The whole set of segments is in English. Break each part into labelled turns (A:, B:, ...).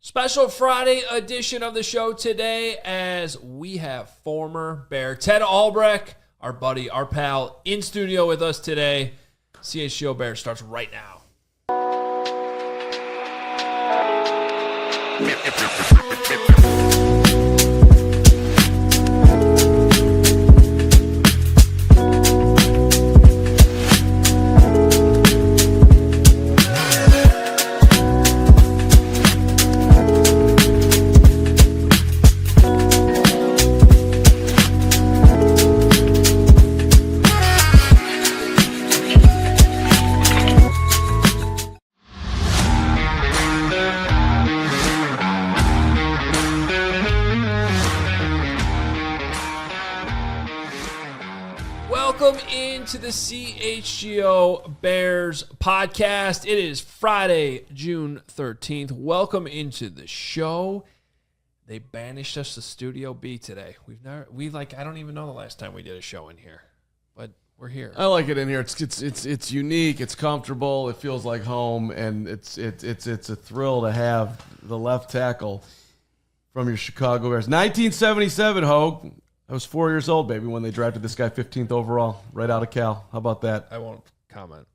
A: Special Friday edition of the show today as we have former Bear Ted Albrecht, our buddy, our pal, in studio with us today. CHGO Bears starts right now. Welcome into the CHGO Bears Podcast. It is Friday, June 13th. Welcome into the show. They banished us to Studio B today. I don't even know the last time we did a show in here, but we're here.
B: I like it in here. It's unique. It's comfortable. It feels like home, and it's a thrill to have the left tackle from your Chicago Bears. 1977, Hoge. I was 4 years old, baby, when they drafted this guy 15th overall, right out of Cal. How about that?
A: I won't comment.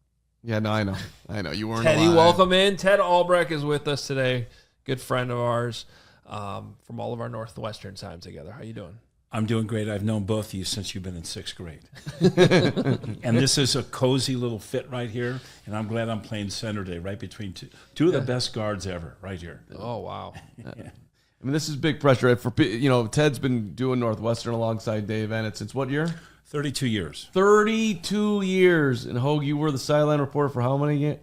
B: Yeah, no, I know. You weren't
A: Teddy,
B: alive.
A: welcome in. Ted Albrecht is with us today. Good friend of ours from all of our Northwestern time together. How you doing?
C: I'm doing great. I've known both of you since you've been in sixth grade. And this is a cozy little fit right here, and I'm glad I'm playing center today, right between two of the best guards ever, right here.
A: Oh, wow.
B: Yeah. I mean, this is big pressure. Ted's been doing Northwestern alongside Dave Ennett since what year?
C: 32 years.
B: 32 years. And Hoge, you were the sideline reporter for how many?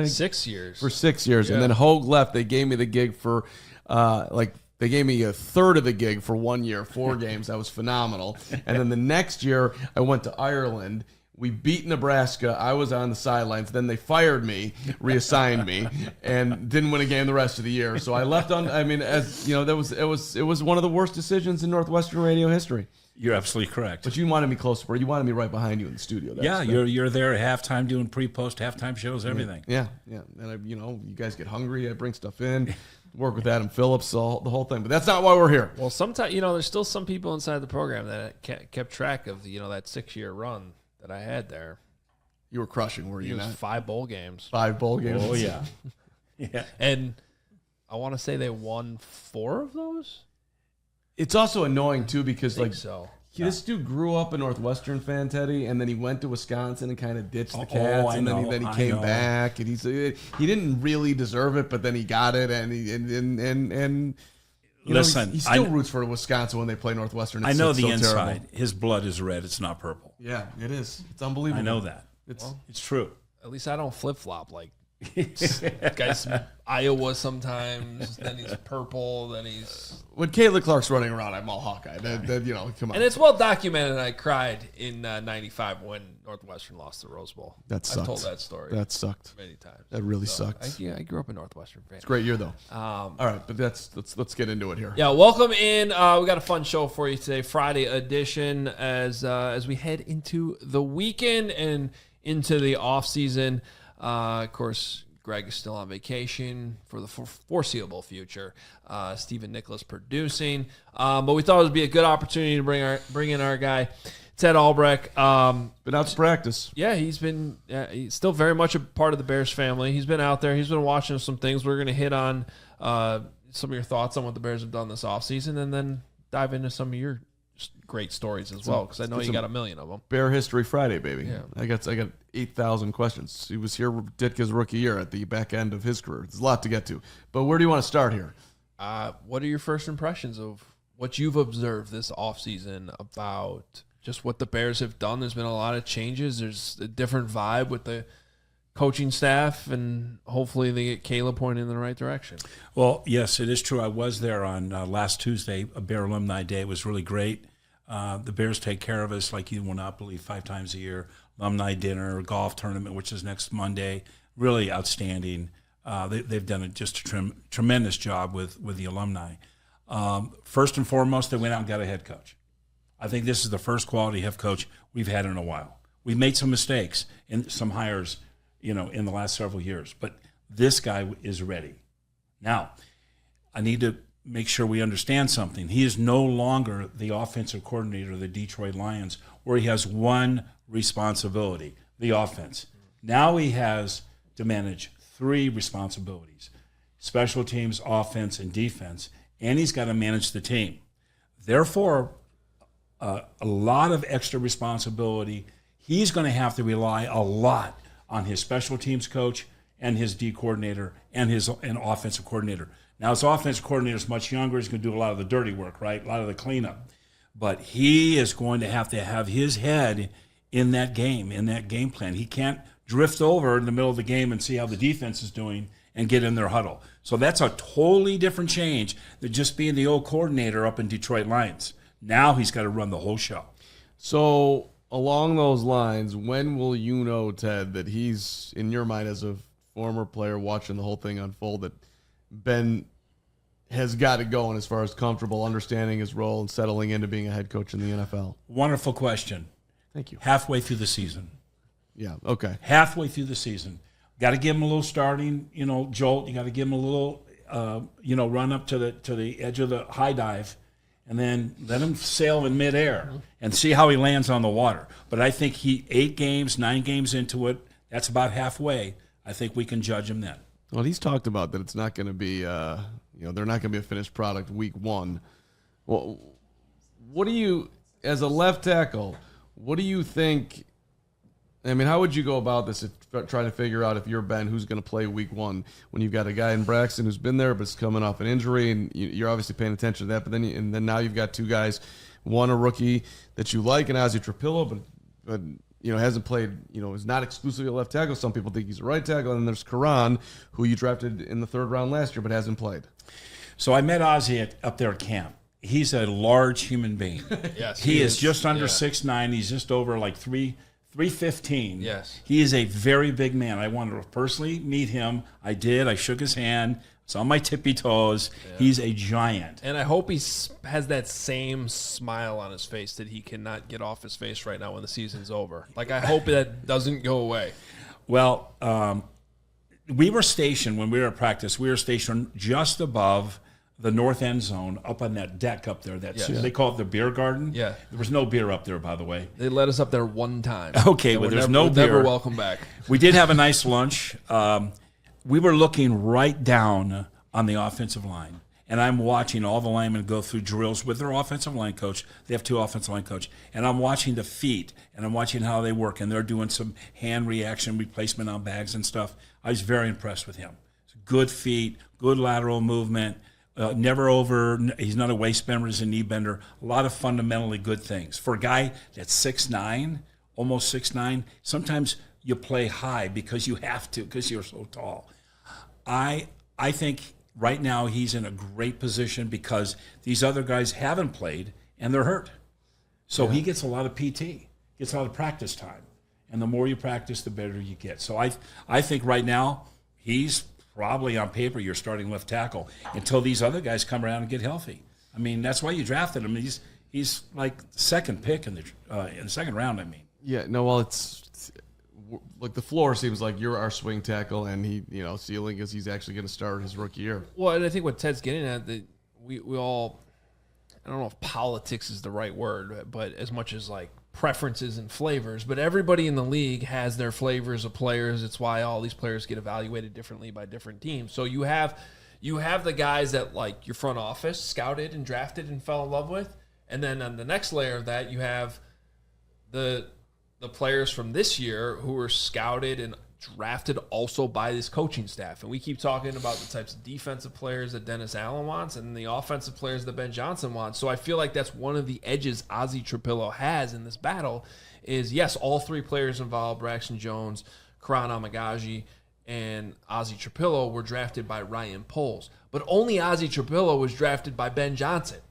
A: 6 years.
B: For 6 years. Yeah. And then Hoge left. They gave me the gig for, they gave me a third of the gig for 1 year, 4 games. That was phenomenal. And then the next year, I went to Ireland. We beat Nebraska. I was on the sidelines. Then they fired me, reassigned me, and didn't win a game the rest of the year. So I left on. I mean, as you know, it was one of the worst decisions in Northwestern radio history.
C: You're absolutely correct.
B: But you wanted me close, you wanted me right behind you in the studio.
C: You're there at halftime doing pre-post, halftime shows, everything.
B: Yeah. And you guys get hungry. I bring stuff in, work with Adam Phillips, the whole thing. But that's not why we're here.
A: Well, sometimes there's still some people inside the program that kept track of that 6-year run that I had there.
B: You were crushing, were you not?
A: 5 bowl games.
B: 5 bowl games.
C: Oh, yeah. Yeah.
A: And I want to say they won 4 of those?
B: It's also annoying, too, because, this dude grew up a Northwestern fan, Teddy, and then he went to Wisconsin and kind of ditched the Cats, and then he came back, and he didn't really deserve it, but then he got it, and
C: listen,
B: he still roots for Wisconsin when they play Northwestern.
C: I know the inside.
B: Terrible.
C: His blood is red. It's not purple.
B: Yeah, it is. It's unbelievable.
C: I know that. It's true.
A: At least I don't flip-flop like guys from Iowa sometimes. Then he's purple. Then he's...
B: When Caitlin Clark's running around, I'm all Hawkeye. Come on.
A: And it's well documented. I cried in '95 when Northwestern lost the Rose Bowl.
B: That sucked.
A: I've told that story.
B: That sucked
A: many times.
B: That really sucked.
A: I grew up a Northwestern fan.
B: It's a great year though. All right, but let's get into it here.
A: Yeah, welcome in. We got a fun show for you today, Friday edition, as we head into the weekend and into the off season. Of course, Greg is still on vacation for the foreseeable future. Stephen Nicholas producing. But we thought it would be a good opportunity to bring in our guy, Ted Albrecht.
B: Been out to practice.
A: Yeah, he's still very much a part of the Bears family. He's been out there. He's been watching some things. We're going to hit on some of your thoughts on what the Bears have done this offseason and then dive into some of your great stories as well, because I know you got a million of them.
B: Bear History Friday, baby.
A: Yeah.
B: I got 8,000 questions. He was here Ditka's rookie year at the back end of his career. There's a lot to get to. But where do you want to start here?
A: What are your first impressions of what you've observed this offseason about just what the Bears have done? There's been a lot of changes. There's a different vibe with the coaching staff, and hopefully they get Caleb pointing in the right direction.
C: Well, yes, it is true. I was there on last Tuesday, a Bear Alumni Day. It was really great. The Bears take care of us like you will not believe 5 times a year. Alumni dinner, golf tournament, which is next Monday. Really outstanding. They've done just a tremendous job with the alumni. First and foremost, they went out and got a head coach. I think this is the first quality head coach we've had in a while. We've made some mistakes in some hires, in the last several years, but this guy is ready. Now, I need to make sure we understand something. He is no longer the offensive coordinator of the Detroit Lions, where he has one responsibility, the offense. Now he has to manage 3 responsibilities: special teams, offense, and defense, and he's got to manage the team. Therefore, a lot of extra responsibility. He's going to have to rely a lot on his special teams coach and his D coordinator and his offensive coordinator. Now, his offensive coordinator is much younger. He's going to do a lot of the dirty work, right? A lot of the cleanup. But he is going to have his head in that game plan. He can't drift over in the middle of the game and see how the defense is doing and get in their huddle. So that's a totally different change than just being the old coordinator up in Detroit Lions. Now he's got to run the whole show.
B: So along those lines, when will you know, Ted, that he's, in your mind as a former player watching the whole thing unfold, that Ben has got it going as far as comfortable understanding his role and settling into being a head coach in the NFL?
C: Wonderful question.
B: Thank you.
C: Halfway through the season.
B: Yeah, okay.
C: Halfway through the season. Got to give him a little starting, jolt. You got to give him a little, run up to the edge of the high dive, and then let him sail in midair and see how he lands on the water. But I think 9 games into it, that's about halfway. I think we can judge him then.
B: Well, he's talked about that it's not going to be, they're not going to be a finished product week 1. Well, what do you, as a left tackle, what do you think? I mean, how would you go about this, trying to figure out if you're Ben, who's going to play week 1 when you've got a guy in Braxton who's been there but is coming off an injury, and you're obviously paying attention to that. But then now you've got 2 guys, one a rookie that you like, and Ozzie Trapillo, but hasn't played, is not exclusively a left tackle. Some people think he's a right tackle, and then there's Carman, who you drafted in the 3rd round last year but hasn't played.
C: So I met Ozzie up there at camp. He's a large human being.
A: Yes,
C: he is just under 6'9". He's just over like 315.
A: Yes.
C: He is a very big man. I wanted to personally meet him. I did. I shook his hand. It's on my tippy toes. Yeah. He's a giant.
A: And I hope he has that same smile on his face that he cannot get off his face right now when the season's over. Like, I hope that doesn't go away.
C: Well, we were stationed when we were at practice. We were stationed just above the north end zone, up on that deck up there. They call it the beer garden.
A: Yeah.
C: There was no beer up there, by the way.
A: They let us up there one time.
C: Okay, but there's no beer.
A: Never welcome back.
C: We did have a nice lunch. We were looking right down on the offensive line, and I'm watching all the linemen go through drills with their offensive line coach. They have 2 offensive line coach, and I'm watching the feet, and I'm watching how they work, and they're doing some hand reaction replacement on bags and stuff. I was very impressed with him. Good feet, good lateral movement. Never over. He's not a waist bender. He's a knee bender. A lot of fundamentally good things for a guy that's 6'9", almost 6'9". Sometimes you play high because you have to, because you're so tall. I think right now he's in a great position because these other guys haven't played and they're hurt. So he gets a lot of PT, gets a lot of practice time, and the more you practice, the better you get. So I think right now he's probably on paper your starting left tackle until these other guys come around and get healthy. I mean, that's why you drafted him. He's like the 2nd pick in the 2nd round. I mean. Yeah.
B: No. Well, it's like the floor seems like you're our swing tackle, and he, ceiling is he's actually going to start his rookie year.
A: Well, and I think what Ted's getting at, that we all, I don't know if politics is the right word, but as much as like preferences and flavors, but everybody in the league has their flavors of players. It's why all these players get evaluated differently by different teams. So you have the guys that like your front office scouted and drafted and fell in love with, and then on the next layer of that, you have the players from this year who were scouted and drafted also by this coaching staff. And we keep talking about the types of defensive players that Dennis Allen wants and the offensive players that Ben Johnson wants. So I feel like that's one of the edges Ozzie Trapillo has in this battle is, yes, all 3 players involved, Braxton Jones, Karan Amagaji, and Ozzie Trapillo were drafted by Ryan Poles. But only Ozzie Trapillo was drafted by Ben Johnson.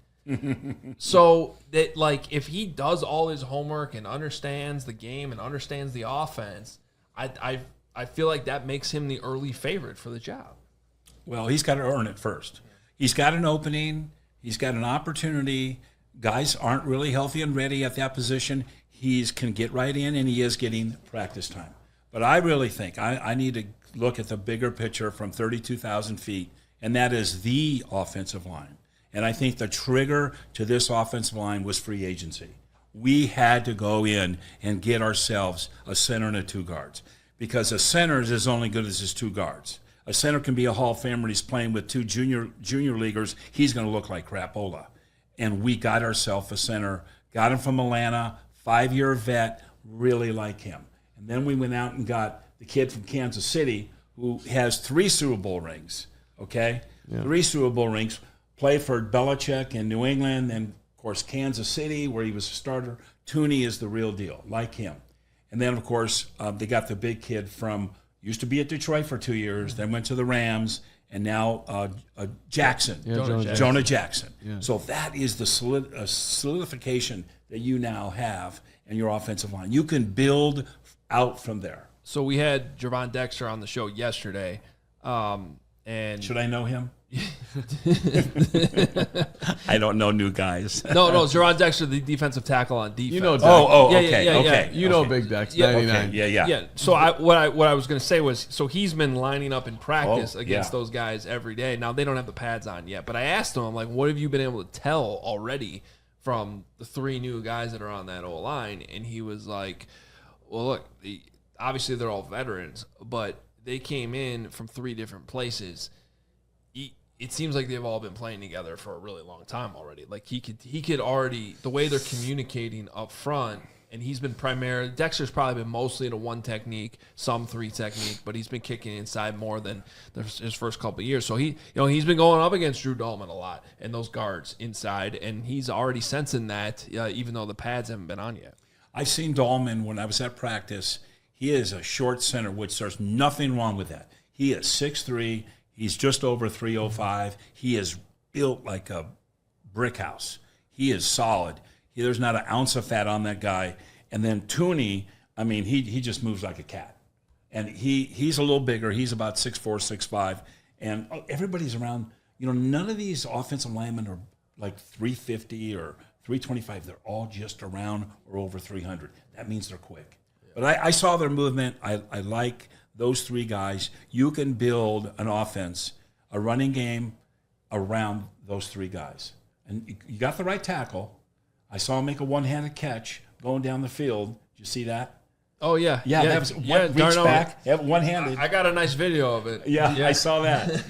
A: So that, like, if he does all his homework and understands the game and understands the offense, I feel like that makes him the early favorite for the job.
C: Well, he's got to earn it first. He's got an opening. He's got an opportunity. Guys aren't really healthy and ready at that position. He can get right in, and he is getting practice time. But I really think I need to look at the bigger picture from 32,000 feet and that is the offensive line. And I think the trigger to this offensive line was free agency. We had to go in and get ourselves a center and 2 guards, because a center is only good as his 2 guards. A center can be a Hall of Famer. He's playing with 2 junior leaguers. He's going to look like crapola. And we got ourselves a center, got him from Atlanta, 5-year vet, really like him. And then we went out and got the kid from Kansas City who has 3 Super Bowl rings, okay? Yeah. 3 Super Bowl rings, played for Belichick in New England, and, of course, Kansas City, where he was a starter. Tooney is the real deal, like him. And then, of course, they got the big kid from, used to be at Detroit for 2 years, then went to the Rams, and now Jackson, Jonah Jackson. Yeah. So that is the solidification that you now have in your offensive line. You can build out from there.
A: So we had Javon Dexter on the show yesterday. And
C: should I know him? I don't know new guys.
A: No, Javon Dexter, the defensive tackle on defense.
B: You know,
C: okay.
B: You know Big Dex,
C: 99.
B: Okay.
A: Yeah. So what I was going to say was, so he's been lining up in practice against those guys every day. Now, they don't have the pads on yet, but I asked him, I'm like, what have you been able to tell already from the 3 new guys that are on that O-line? And he was like, well, look, obviously they're all veterans, but they came in from 3 different places. It seems like they've all been playing together for a really long time already. Like he could already, the way they're communicating up front, and he's been Dexter's probably been mostly in a 1 technique, some 3 technique, but he's been kicking inside more than his first couple of years. So he's been going up against Drew Dahlman a lot and those guards inside, and he's already sensing that, even though the pads haven't been on yet.
C: I've seen Dahlman when I was at practice. He is a short center, which there's nothing wrong with that. He is 6'3". He's just over 305. He is built like a brick house. He is solid. There's not an ounce of fat on that guy. And then Tooney, I mean, he just moves like a cat. And he's a little bigger. He's about 6'4", 6'5". And everybody's around. None of these offensive linemen are like 350 or 325. They're all just around or over 300. That means they're quick. But I saw their movement. I like those 3 guys. You can build an offense, a running game around those 3 guys. And you got the right tackle. I saw him make a one-handed catch going down the field. Did you see that?
A: Oh, yeah.
C: Yeah, that was reach back, one-handed.
A: I got a nice video of it.
C: Yeah. I saw that.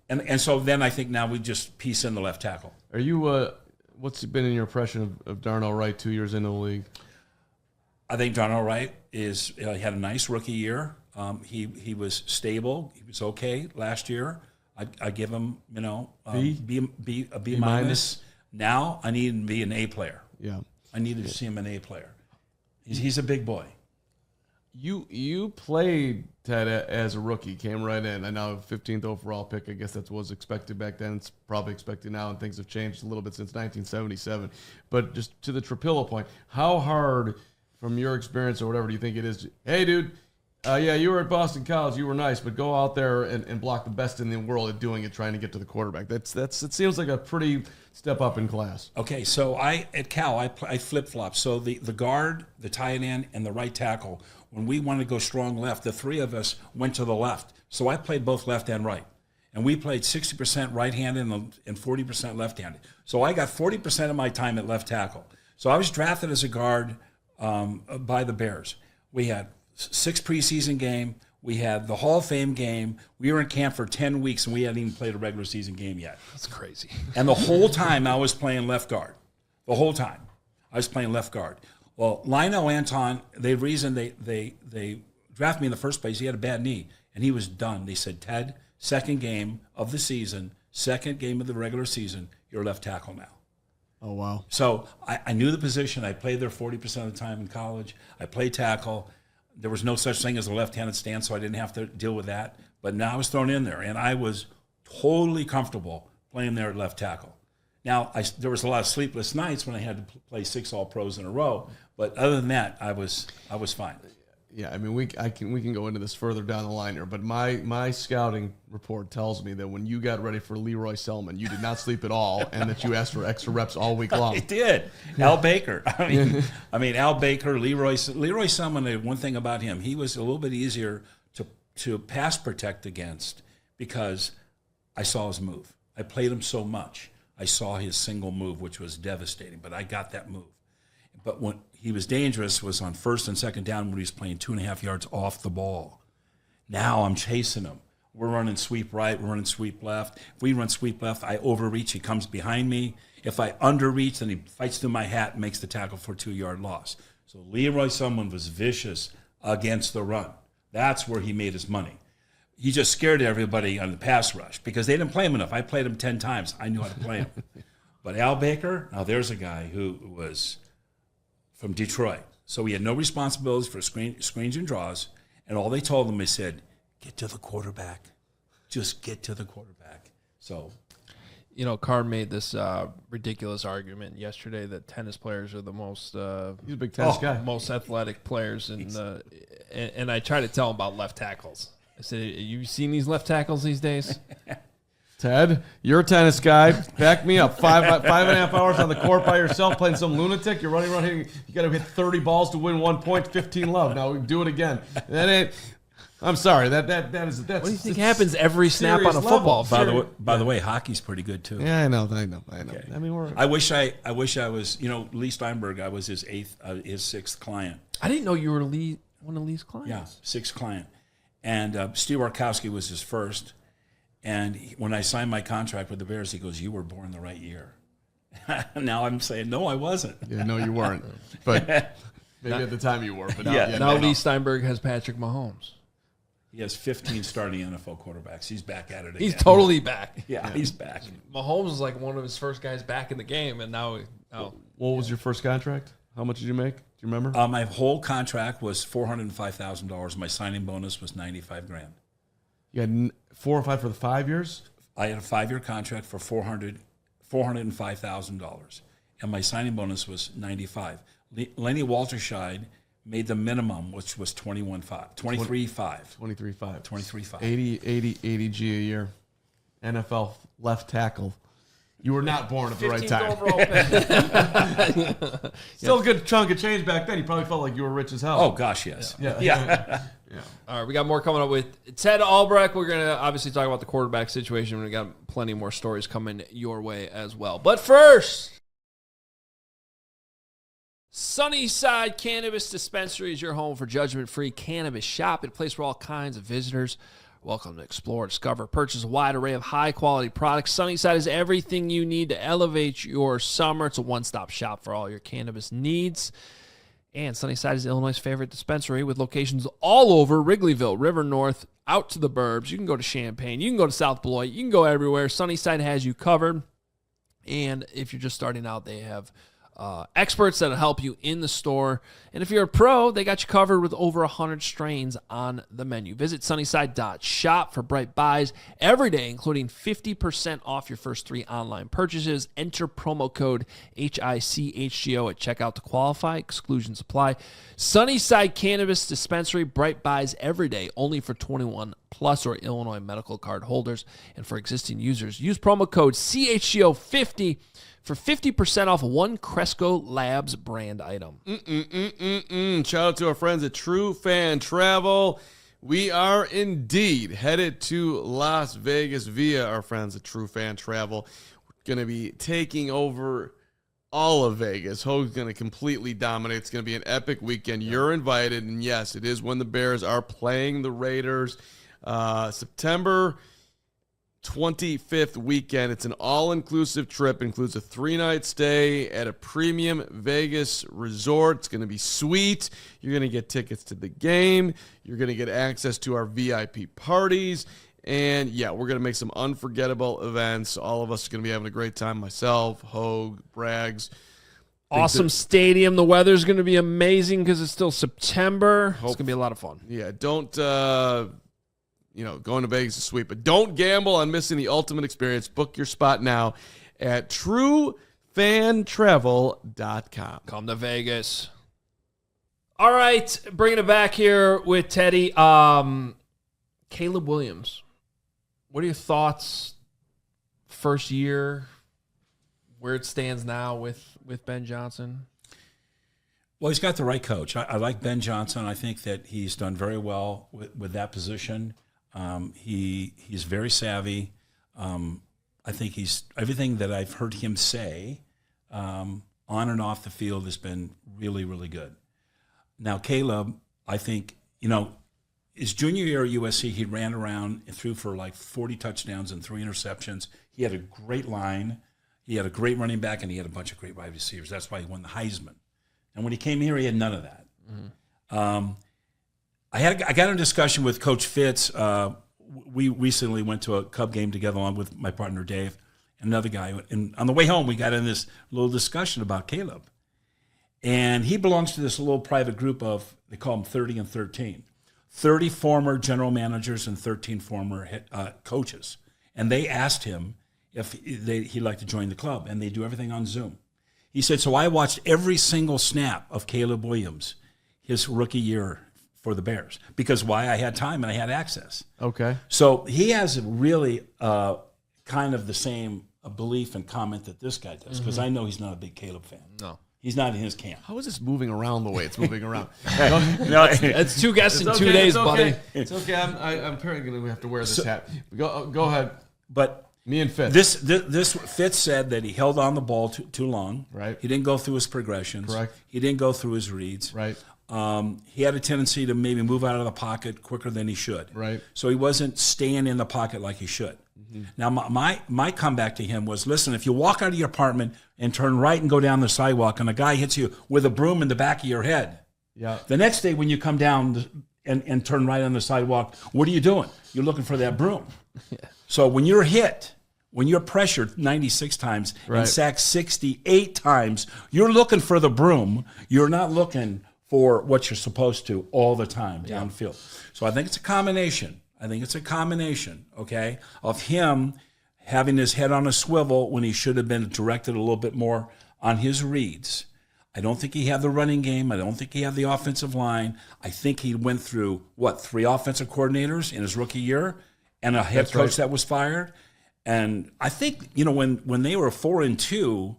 C: And so then I think now we just piece in the left tackle.
B: Are you, what's been in your impression of Darnell Wright 2 years into the league?
C: I think Darnell Wright he had a nice rookie year. He was stable. He was okay last year. I give him, a B minus. Now I need him to be an A player.
B: Yeah,
C: I needed to see him an A player. He's a big boy.
B: You played, Ted, as a rookie, came right in. I know 15th overall pick. I guess that was expected back then. It's probably expected now, and things have changed a little bit since 1977. But just to the Trapillo point, how hard, from your experience or whatever, do you think it is? Hey, dude, you were at Boston College. You were nice, but go out there and block the best in the world at doing it, trying to get to the quarterback. It seems like a pretty step up in class.
C: Okay, so at Cal, I flip-flop. So the guard, the tight end, and the right tackle, when we wanted to go strong left, the 3 of us went to the left. So I played both left and right. And we played 60% right-handed and 40% left-handed. So I got 40% of my time at left tackle. So I was drafted as a guard by the Bears. We had 6 preseason game. We had the Hall of Fame game. We were in camp for 10 weeks, and we hadn't even played a regular season game yet.
A: That's crazy.
C: And the whole time I was playing left guard. The whole time I was playing left guard. Well, Lionel Anton, the reason they drafted me in the first place, he had a bad knee, and he was done. They said, Ted, second game of the season, second game of the regular season, you're left tackle now.
B: Oh, wow.
C: So I knew the position. I played there 40% of the time in college. I played tackle. There was no such thing as a left-handed stance, so I didn't have to deal with that. But now I was thrown in there, and I was totally comfortable playing there at left tackle. Now, there was a lot of sleepless nights when I had to play 6 All-Pros in a row, but other than that, I was fine.
B: Yeah, I mean, we can go into this further down the line here, but my scouting report tells me that when you got ready for Leroy Selman, you did not sleep at all, and that you asked for extra reps all week long.
C: I did. Al Baker. I mean, Al Baker, Leroy Selman. One thing about him, he was a little bit easier to pass protect against because I saw his move. I played him so much. I saw his single move, which was devastating, but I got that move. But when he was dangerous was on first and second down when he was playing 2.5 yards off the ball. Now I'm chasing him. We're running sweep right, we're running sweep left. If we run sweep left, I overreach, he comes behind me. If I underreach, then he fights through my hat and makes the tackle for a 2-yard loss. So Leroy Sumlin was vicious against the run. That's where he made his money. He just scared everybody on the pass rush because they didn't play him enough. I played him 10 times. I knew how to play him. But Al Baker, now there's a guy who was from Detroit. So he had no responsibilities for screens and draws. And all they told him, they said, get to the quarterback. Just get to the quarterback. So,
A: you know, Carman made this ridiculous argument yesterday that tennis players are the most
B: he's a big tennis guy,
A: most athletic players in the. And I try to tell him about left tackles. I said, "You seen these left tackles these days?"
B: Ted, you're a tennis guy. Back me up. 5.5 hours on the court by yourself playing some lunatic. You're running around here. You got to hit 30 balls to win 1 point, 15 love. Now we do it again. That ain't. I'm sorry. That's.
A: What do you think happens every snap on a football field?
C: By the way, hockey's pretty good too.
B: Yeah, I know.
C: Okay.
B: I mean,
C: I wish I was. You know, Lee Steinberg. I was his sixth client.
A: I didn't know you were one of Lee's clients.
C: Yeah, sixth client, and Steve Warkowski was his first. And when I signed my contract with the Bears, he goes, "You were born the right year." Now I'm saying, no, I wasn't.
B: Yeah, no, you weren't. But maybe at the time you were. But now,
A: now Lee Steinberg has Patrick Mahomes.
C: He has 15 starting NFL quarterbacks. He's back at it again.
A: He's totally back.
C: Yeah, he's back.
A: Mahomes was like one of his first guys back in the game, and now.
B: What was your first contract? How much did you make? Do you remember?
C: My whole contract was $405,000. My signing bonus was $95,000.
B: You had 4 or 5 for the 5 years?
C: I had a 5-year contract for $405,000, and my signing bonus was $95,000. Lenny Walterscheid made the minimum, which was $23,500. $23,500.
B: 80 G a year. NFL left tackle. You were not born at the right time. Still a good chunk of change back then. You probably felt like you were rich as hell.
C: Oh, gosh, yes.
B: Yeah.
A: All right, we got more coming up with Ted Albrecht. We're going to obviously talk about the quarterback situation. We got plenty more stories coming your way as well. But first, Sunnyside Cannabis Dispensary is your home for judgment-free cannabis shop. It's a place where all kinds of visitors welcome to explore, discover, purchase a wide array of high-quality products. Sunnyside is everything you need to elevate your summer. It's a one-stop shop for all your cannabis needs. And Sunnyside is Illinois' favorite dispensary with locations all over Wrigleyville, River North, out to the burbs. You can go to Champaign. You can go to South Beloit. You can go everywhere. Sunnyside has you covered. And if you're just starting out, they have experts that'll help you in the store. And if you're a pro, they got you covered with over 100 strains on the menu. Visit sunnyside.shop for bright buys every day, including 50% off your first 3 online purchases. Enter promo code HICHGO at checkout to qualify. Exclusions apply. Sunnyside Cannabis Dispensary, bright buys every day, only for 21 plus or Illinois medical card holders. And for existing users, use promo code CHGO50 for 50% off one Cresco Labs brand item.
B: Shout out to our friends at True Fan Travel. We are indeed headed to Las Vegas via our friends at True Fan Travel. We're going to be taking over all of Vegas. Hoge's going to completely dominate. It's going to be an epic weekend. You're invited. And yes, it is when the Bears are playing the Raiders. September 25th weekend. It's an all-inclusive trip. It includes a 3-night stay at a premium Vegas resort. It's going to be sweet. You're going to get tickets to the game. You're going to get access to our VIP parties. And, yeah, we're going to make some unforgettable events. All of us are going to be having a great time. Myself, Hoge, Braggs.
A: Awesome stadium. The weather's going to be amazing because it's still September. It's going to be a lot of fun.
B: Yeah, don't... going to Vegas is sweet, but don't gamble on missing the ultimate experience. Book your spot now at truefantravel.com.
A: Come to Vegas. All right, bringing it back here with Teddy. Caleb Williams, what are your thoughts? First year, where it stands now with Ben Johnson?
C: Well, he's got the right coach. I like Ben Johnson. I think that he's done very well with that position. He's very savvy. I think he's everything that I've heard him say on and off the field has been really, really good. Now, Caleb, I think, his junior year at USC, he ran around and threw for like 40 touchdowns and 3 interceptions. He had a great line. He had a great running back, and he had a bunch of great wide receivers. That's why he won the Heisman. And when he came here, he had none of that. Mm-hmm. I got in a discussion with Coach Fitz. We recently went to a Cub game together along with my partner Dave and another guy. And on the way home, we got in this little discussion about Caleb. And he belongs to this little private group of, they call them 30 and 13. 30 former general managers and 13 former coaches. And they asked him if he'd like to join the club, and they do everything on Zoom. He said, so I watched every single snap of Caleb Williams his rookie year for the Bears. Because why? I had time and I had access.
B: Okay.
C: So he has really kind of the same belief and comment that this guy does, because I know he's not a big Caleb fan.
A: No.
C: He's not in his camp.
B: How is this moving around the way it's moving around?
C: No,
A: It's 2 guests in 2 days, buddy.
B: It's okay. I'm apparently going to have to wear this hat. Go ahead.
C: But
B: me and Fitz.
C: This Fitz said that he held on the ball too long.
B: Right.
C: He didn't go through his progressions.
B: Correct.
C: He didn't go through his reads.
B: Right.
C: He had a tendency to maybe move out of the pocket quicker than he should.
B: Right.
C: So he wasn't staying in the pocket like he should. Mm-hmm. Now, my comeback to him was, listen, if you walk out of your apartment and turn right and go down the sidewalk and a guy hits you with a broom in the back of your head, the next day when you come down and turn right on the sidewalk, what are you doing? You're looking for that broom. So when you're hit, when you're pressured 96 times and sacked 68 times, you're looking for the broom. You're not looking for what you're supposed to all the time downfield. So I think it's a combination. Okay, of him having his head on a swivel when he should have been directed a little bit more on his reads. I don't think he had the running game. I don't think he had the offensive line. I think he went through, 3 offensive coordinators in his rookie year and a head coach that was fired. And I think, when they were 4-2,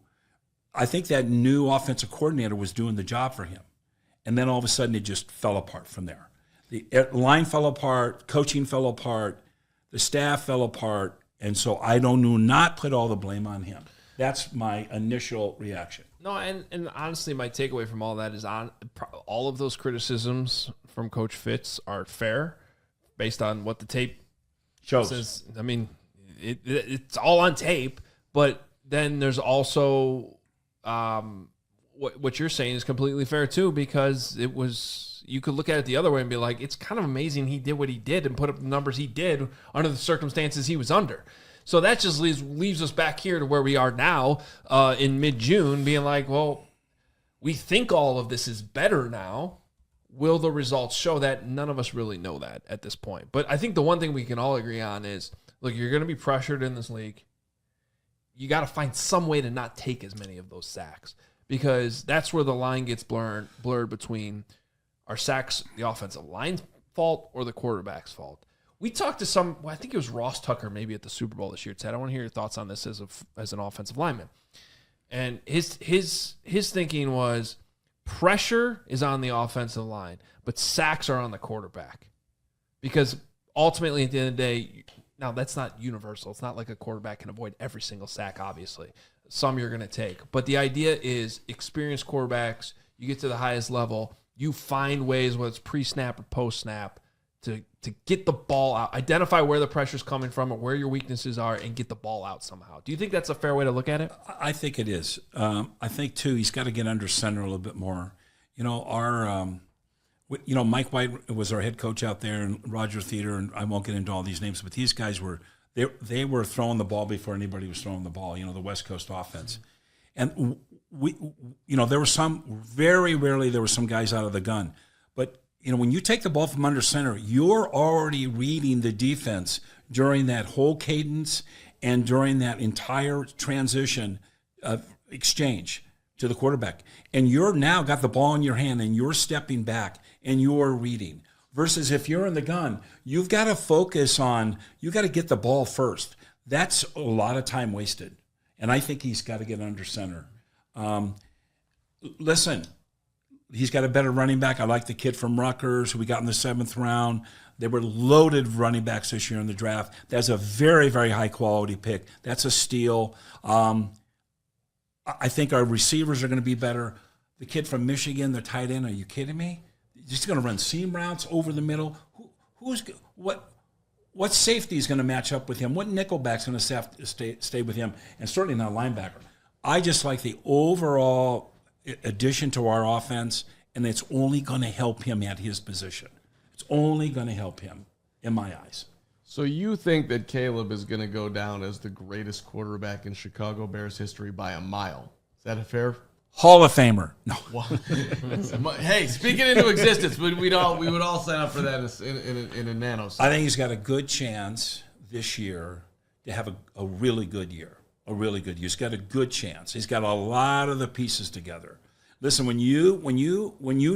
C: I think that new offensive coordinator was doing the job for him. And then all of a sudden it just fell apart from there. The line fell apart, coaching fell apart, the staff fell apart, and so I do not put all the blame on him. That's my initial reaction.
A: No, and honestly, my takeaway from all that is all of those criticisms from Coach Fitz are fair based on what the tape
C: shows.
A: Says. I mean, it's all on tape, but then there's also what you're saying is completely fair too, because it was, you could look at it the other way and be like, it's kind of amazing he did what he did and put up the numbers he did under the circumstances he was under. So that just leaves us back here to where we are now in mid-June, being like, well, we think all of this is better now. Will the results show that? None of us really know that at this point. But I think the one thing we can all agree on is, look, you're going to be pressured in this league. You got to find some way to not take as many of those sacks, because that's where the line gets blurred between are sacks the offensive line's fault or the quarterback's fault. We talked to I think it was Ross Tucker maybe at the Super Bowl this year, Ted. I want to hear your thoughts on this as an offensive lineman. And his thinking was pressure is on the offensive line, but sacks are on the quarterback. Because ultimately at the end of the day, now that's not universal. It's not like a quarterback can avoid every single sack, obviously. Some you're going to take. But the idea is experienced quarterbacks, you get to the highest level, you find ways, whether it's pre-snap or post-snap, to get the ball out, identify where the pressure's coming from and where your weaknesses are, and get the ball out somehow. Do you think that's a fair way to look at it?
C: I think it is. I think, too, he's got to get under center a little bit more. Mike White was our head coach out there, and Roger Theater, and I won't get into all these names, but these guys they were throwing the ball before anybody was throwing the ball, the West Coast offense. And there were some, very rarely there were some guys out of the gun. But, when you take the ball from under center, you're already reading the defense during that whole cadence and during that entire transition exchange to the quarterback. And you're now got the ball in your hand and you're stepping back and you're reading. Versus if you're in the gun, you've got to focus on, you got to get the ball first. That's a lot of time wasted. And I think he's got to get under center. Listen, He's got a better running back. I like the kid from Rutgers who we got in the 7th round. They were loaded running backs this year in the draft. That's a very, very high-quality pick. That's a steal. I think our receivers are going to be better. The kid from Michigan, the tight end, are you kidding me? He's going to run seam routes over the middle. What safety is going to match up with him? What nickelback's going to stay with him? And certainly not a linebacker. I just like the overall addition to our offense, and it's only going to help him at his position. It's only going to help him, in my eyes.
B: So you think that Caleb is going to go down as the greatest quarterback in Chicago Bears history by a mile? Is that a fair?
C: Hall of Famer. No.
B: Hey, speak it into existence. We would all sign up for that in a nanosecond.
C: I think he's got a good chance this year to have a really good year. A really good year. He's got a good chance. He's got a lot of the pieces together. Listen, when you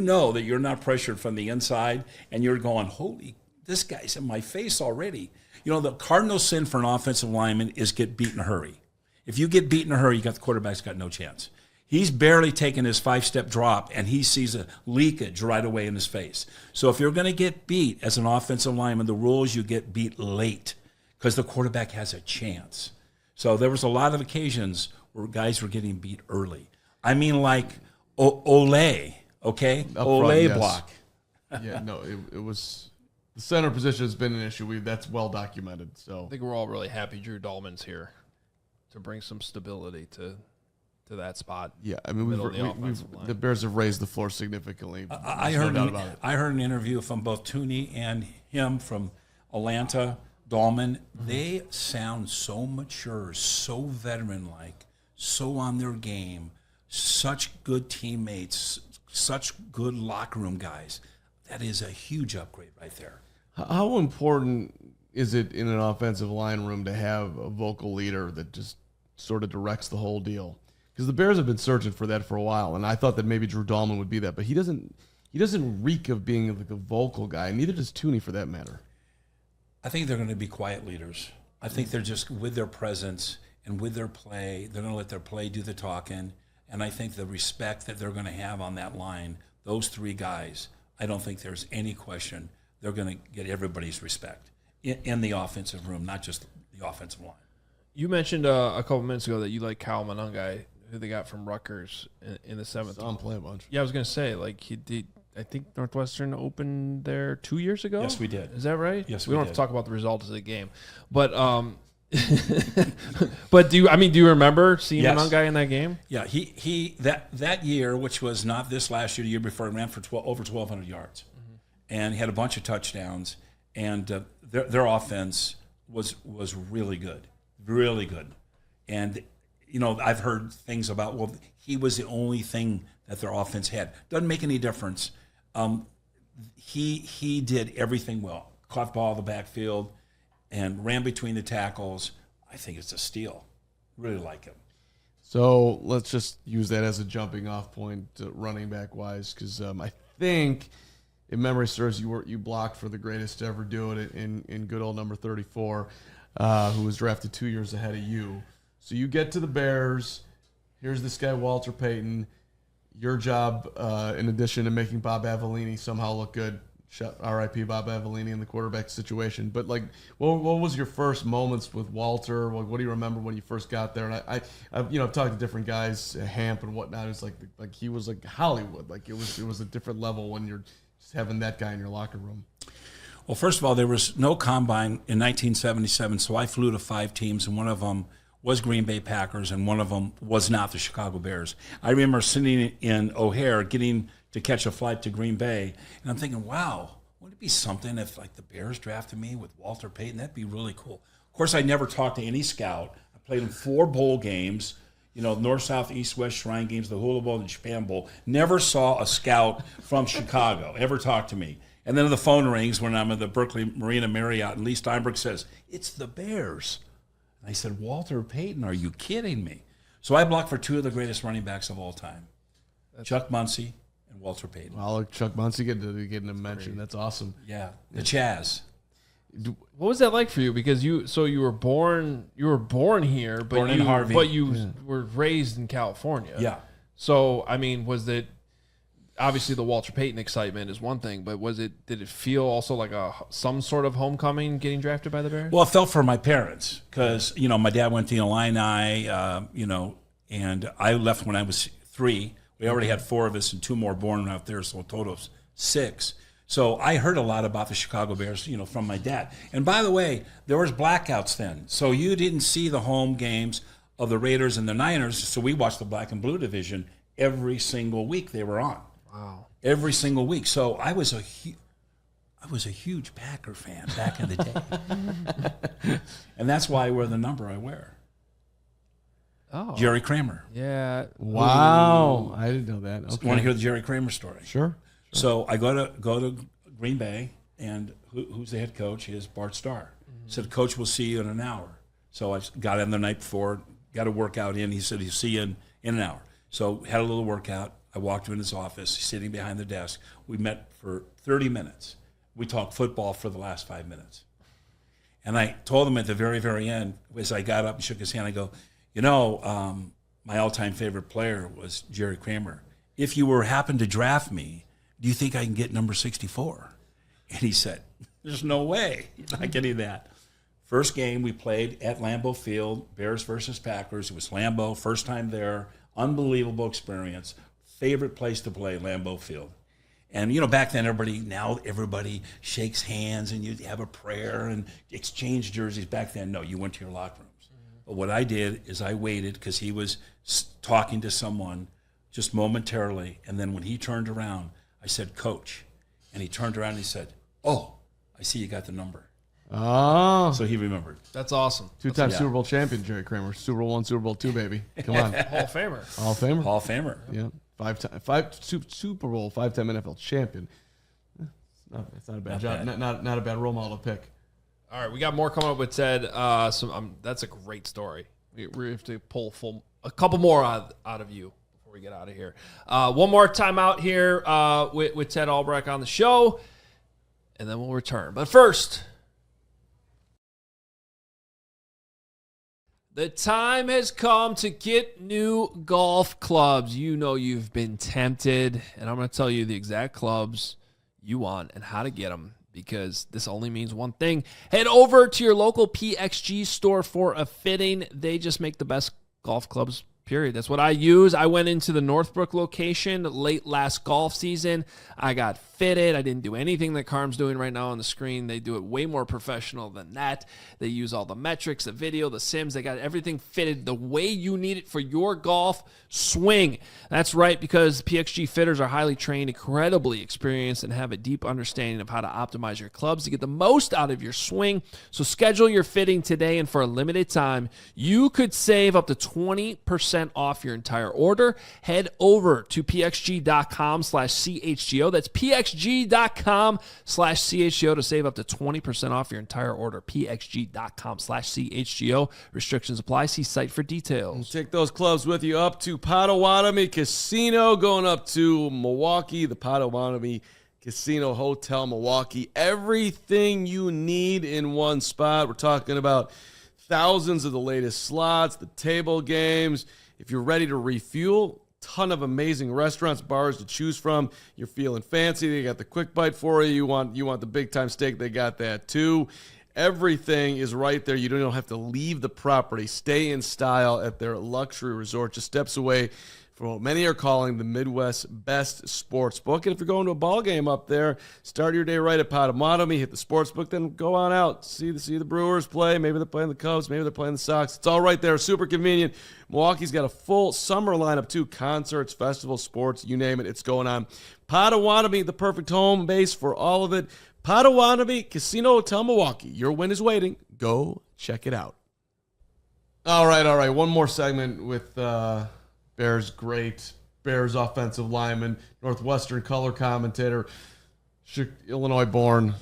C: know that you're not pressured from the inside and you're going, holy, this guy's in my face already. You know, the cardinal sin for an offensive lineman is get beat in a hurry. If you get beat in a hurry, the quarterback's got no chance. He's barely taken his 5-step drop, and he sees a leakage right away in his face. So if you're going to get beat as an offensive lineman, the rule is you get beat late because the quarterback has a chance. So there was a lot of occasions where guys were getting beat early. I mean, like Ole, okay? Ole block.
B: Yeah, no, it was the center position has been an issue. That's well documented. So
A: I think we're all really happy Drew Dahlman's here to bring some stability to that spot.
B: Yeah, I mean, the Bears have raised the floor significantly.
C: I heard an interview from both Tooney and him from Atlanta, Dahlman. Mm-hmm. They sound so mature, so veteran-like, so on their game, such good teammates, such good locker room guys. That is a huge upgrade right there.
B: How important is it in an offensive line room to have a vocal leader that just sort of directs the whole deal? Because the Bears have been searching for that for a while, and I thought that maybe Drew Dahlman would be that, but he doesn't reek of being like a vocal guy. Neither does Tooney, for that matter.
C: I think they're going to be quiet leaders. I think they're just with their presence and with their play, they're going to let their play do the talking. And I think the respect that they're going to have on that line, those 3 guys, I don't think there's any question they're going to get everybody's respect in the offensive room, not just the offensive line.
A: You mentioned a couple minutes ago that you like Kyle Monangai, who they got from Rutgers in the 7th.
B: Saw him play a bunch.
A: Yeah, I was going to say, like, he did. I think Northwestern opened there 2 years ago.
C: Yes, we did.
A: Is that right?
C: Yes,
A: we don't have to talk about the results of the game, but but do you remember seeing Monangai in that game?
C: Yeah, he that year, which was not this last year, the year before, he ran for over 1,200 yards, and he had a bunch of touchdowns, and their offense was really good. Really good. And, you know, I've heard things about, well, he was the only thing that their offense had. Doesn't make any difference. He did everything well. Caught the ball in the backfield and ran between the tackles. I think it's a steal. Really like him.
B: So let's just use that as a jumping off point running back wise, because I think, if memory serves, you blocked for the greatest to ever do it in good old number 34. Who was drafted 2 years ahead of you. So you get to the Bears. Here's this guy, Walter Payton. Your job, in addition to making Bob Avellini somehow look good, R.I.P. Bob Avellini in the quarterback situation. But, like, what was your first moments with Walter? What do you remember when you first got there? And I've talked to different guys, Hamp and whatnot. It's like he was like Hollywood. Like, it was a different level when you're just having that guy in your locker room.
C: Well, first of all, there was no combine in 1977, so I flew to 5 teams, and one of them was Green Bay Packers, and one of them was not the Chicago Bears. I remember sitting in O'Hare getting to catch a flight to Green Bay, and I'm thinking, wow, wouldn't it be something if, like, the Bears drafted me with Walter Payton? That'd be really cool. Of course, I never talked to any scout. I played in 4 bowl games, North, South, East, West Shrine games, the Hula Bowl, and the Japan Bowl. Never saw a scout from Chicago ever talk to me. And then the phone rings when I'm at the Berkeley Marina Marriott, and Lee Steinberg says, "It's the Bears." And I said, "Walter Payton, are you kidding me?" So I blocked for 2 of the greatest running backs of all time, Chuck Muncie and Walter Payton.
B: Well, Chuck Muncie getting a mention.
A: Great.
B: That's awesome.
C: Yeah, the Chaz.
A: What was that like for you? Because you were born here, but
C: born in Harvey,
A: but you were raised in California.
C: Yeah.
A: So I mean, was it obviously the Walter Payton excitement is one thing, but did it feel also like some sort of homecoming getting drafted by the Bears?
C: Well, it felt for my parents because, my dad went to the Illini, and I left when I was 3. We already had 4 of us and 2 more born out there, so a total of 6. So I heard a lot about the Chicago Bears, from my dad. And by the way, there was blackouts then. So you didn't see the home games of the Raiders and the Niners. So we watched the black and blue division every single week they were on.
A: Wow.
C: Every single week. So I was a huge Packer fan back in the day. And that's why I wear the number I wear.
A: Oh.
C: Jerry Kramer.
A: Yeah.
B: Wow. I didn't know that. Okay.
C: Want to hear the Jerry Kramer story?
B: Sure.
C: So I go to Green Bay, and who's the head coach is Bart Starr. Said, Coach, we'll see you in an hour. So I got in the night before, got a workout in. He said, he'll see you in an hour. So had a little workout. I walked in his office, he's sitting behind the desk. We met for 30 minutes. We talked football for the last 5 minutes. And I told him at the very, very end, as I got up and shook his hand, I go, my all-time favorite player was Jerry Kramer. If you happened to draft me, do you think I can get number 64? And he said, there's no way. You're not getting that. First game we played at Lambeau Field, Bears versus Packers. It was Lambeau, first time there, unbelievable experience. Favorite place to play, Lambeau Field. And, back then everybody shakes hands and you have a prayer and exchange jerseys. Back then, no, you went to your locker rooms. But what I did is I waited because he was talking to someone just momentarily. And then when he turned around, I said, Coach. And he turned around and he said, oh, I see you got the number.
B: Oh.
C: So he remembered.
A: That's awesome.
B: 2-time Super Bowl champion, Jerry Kramer. Super Bowl 1, Super Bowl 2, baby. Come on.
A: Hall of Famer.
B: Hall of Famer.
C: Hall of Famer.
B: Yeah. 5 Super Bowl, 5-time NFL champion. It's not a bad job. Not a bad role model to pick.
A: All right, we got more coming up with Ted. That's a great story. We have to pull a couple more out of you before we get out of here. One more time out here with Ted Albrecht on the show, and then we'll return. But first, the time has come to get new golf clubs. You know you've been tempted, and I'm going to tell you the exact clubs you want and how to get them, because this only means one thing. Head over to your local PXG store for a fitting. They just make the best golf clubs, period. That's what I use. I went into the Northbrook location late last golf season. I got fitted. I didn't do anything that Carm's doing right now on the screen. They do it way more professional than that. They use all the metrics, the video, the sims. They got everything fitted the way you need it for your golf swing. That's right, because PXG fitters are highly trained, incredibly experienced, and have a deep understanding of how to optimize your clubs to get the most out of your swing. So schedule your fitting today, and for a limited time, you could save up to 20% off your entire order. Head over to pxg.com/CHGO. That's pxg.com/CHGO to save up to 20% off your entire order. pxg.com/CHGO. Restrictions apply. See site for details.
B: Take those clubs with you up to Potawatomi Casino, going up to Milwaukee, the Potawatomi Casino Hotel Milwaukee. Everything you need in one spot. We're talking about thousands of the latest slots, the table games. If you're ready to refuel, ton of amazing restaurants, bars to choose from. You're feeling fancy, they got the quick bite for you. You want the big time steak, they got that too. Everything is right there. You don't have to leave the property. Stay in style at their luxury resort, just steps away from what many are calling the Midwest's best sports book. And if you're going to a ball game up there, start your day right at Potawatomi, hit the sports book, then go on out, see the Brewers play. Maybe they're playing the Cubs, maybe they're playing the Sox. It's all right there, super convenient. Milwaukee's got a full summer lineup too, concerts, festivals, sports, you name it, it's going on. Potawatomi, the perfect home base for all of it. Potawatomi Casino Hotel Milwaukee. Your win is waiting. Go check it out. All right. One more segment with Bears great, Bears offensive lineman, Northwestern color commentator, Illinois born,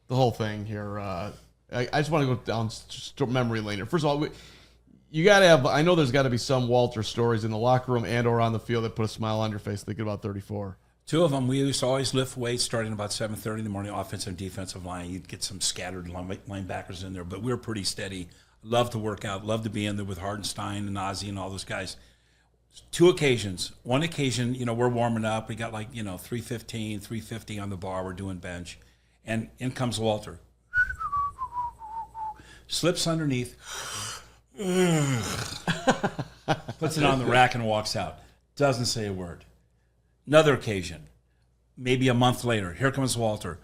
B: the whole thing here. I just want to go down memory lane here. First of all, you got to have, I know there's got to be some Walter stories in the locker room and or on the field that put a smile on your face thinking about 34.
C: Two of them. We used to always lift weights starting about 7:30 in the morning, offensive and defensive line. You'd get some scattered linebackers in there, but we were pretty steady. Love to work out, love to be in there with Hardenstein and Ozzie and all those guys. 2 occasions. One occasion, we're warming up. We got 315, 350 on the bar. We're doing bench. And in comes Walter. Slips underneath. Puts it on the rack and walks out. Doesn't say a word. Another occasion. Maybe a month later. Here comes Walter.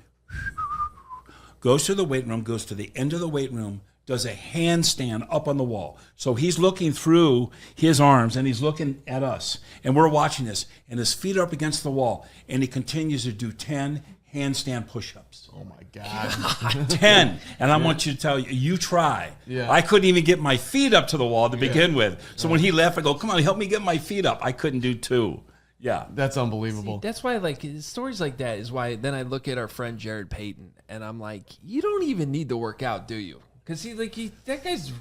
C: Goes to the weight room, goes to the end of the weight room, does a handstand up on the wall. So he's looking through his arms, and he's looking at us. And we're watching this. And his feet are up against the wall. And he continues to do 10 handstand push-ups.
B: Oh, my God.
C: 10. And I want you to tell you try.
B: Yeah.
C: I couldn't even get my feet up to the wall to begin with. So when he left, I go, come on, help me get my feet up. I couldn't do 2. Yeah.
B: That's unbelievable.
A: See, that's why, stories like that is why then I look at our friend Jared Payton, and I'm like, you don't even need to work out, do you? Because that guy's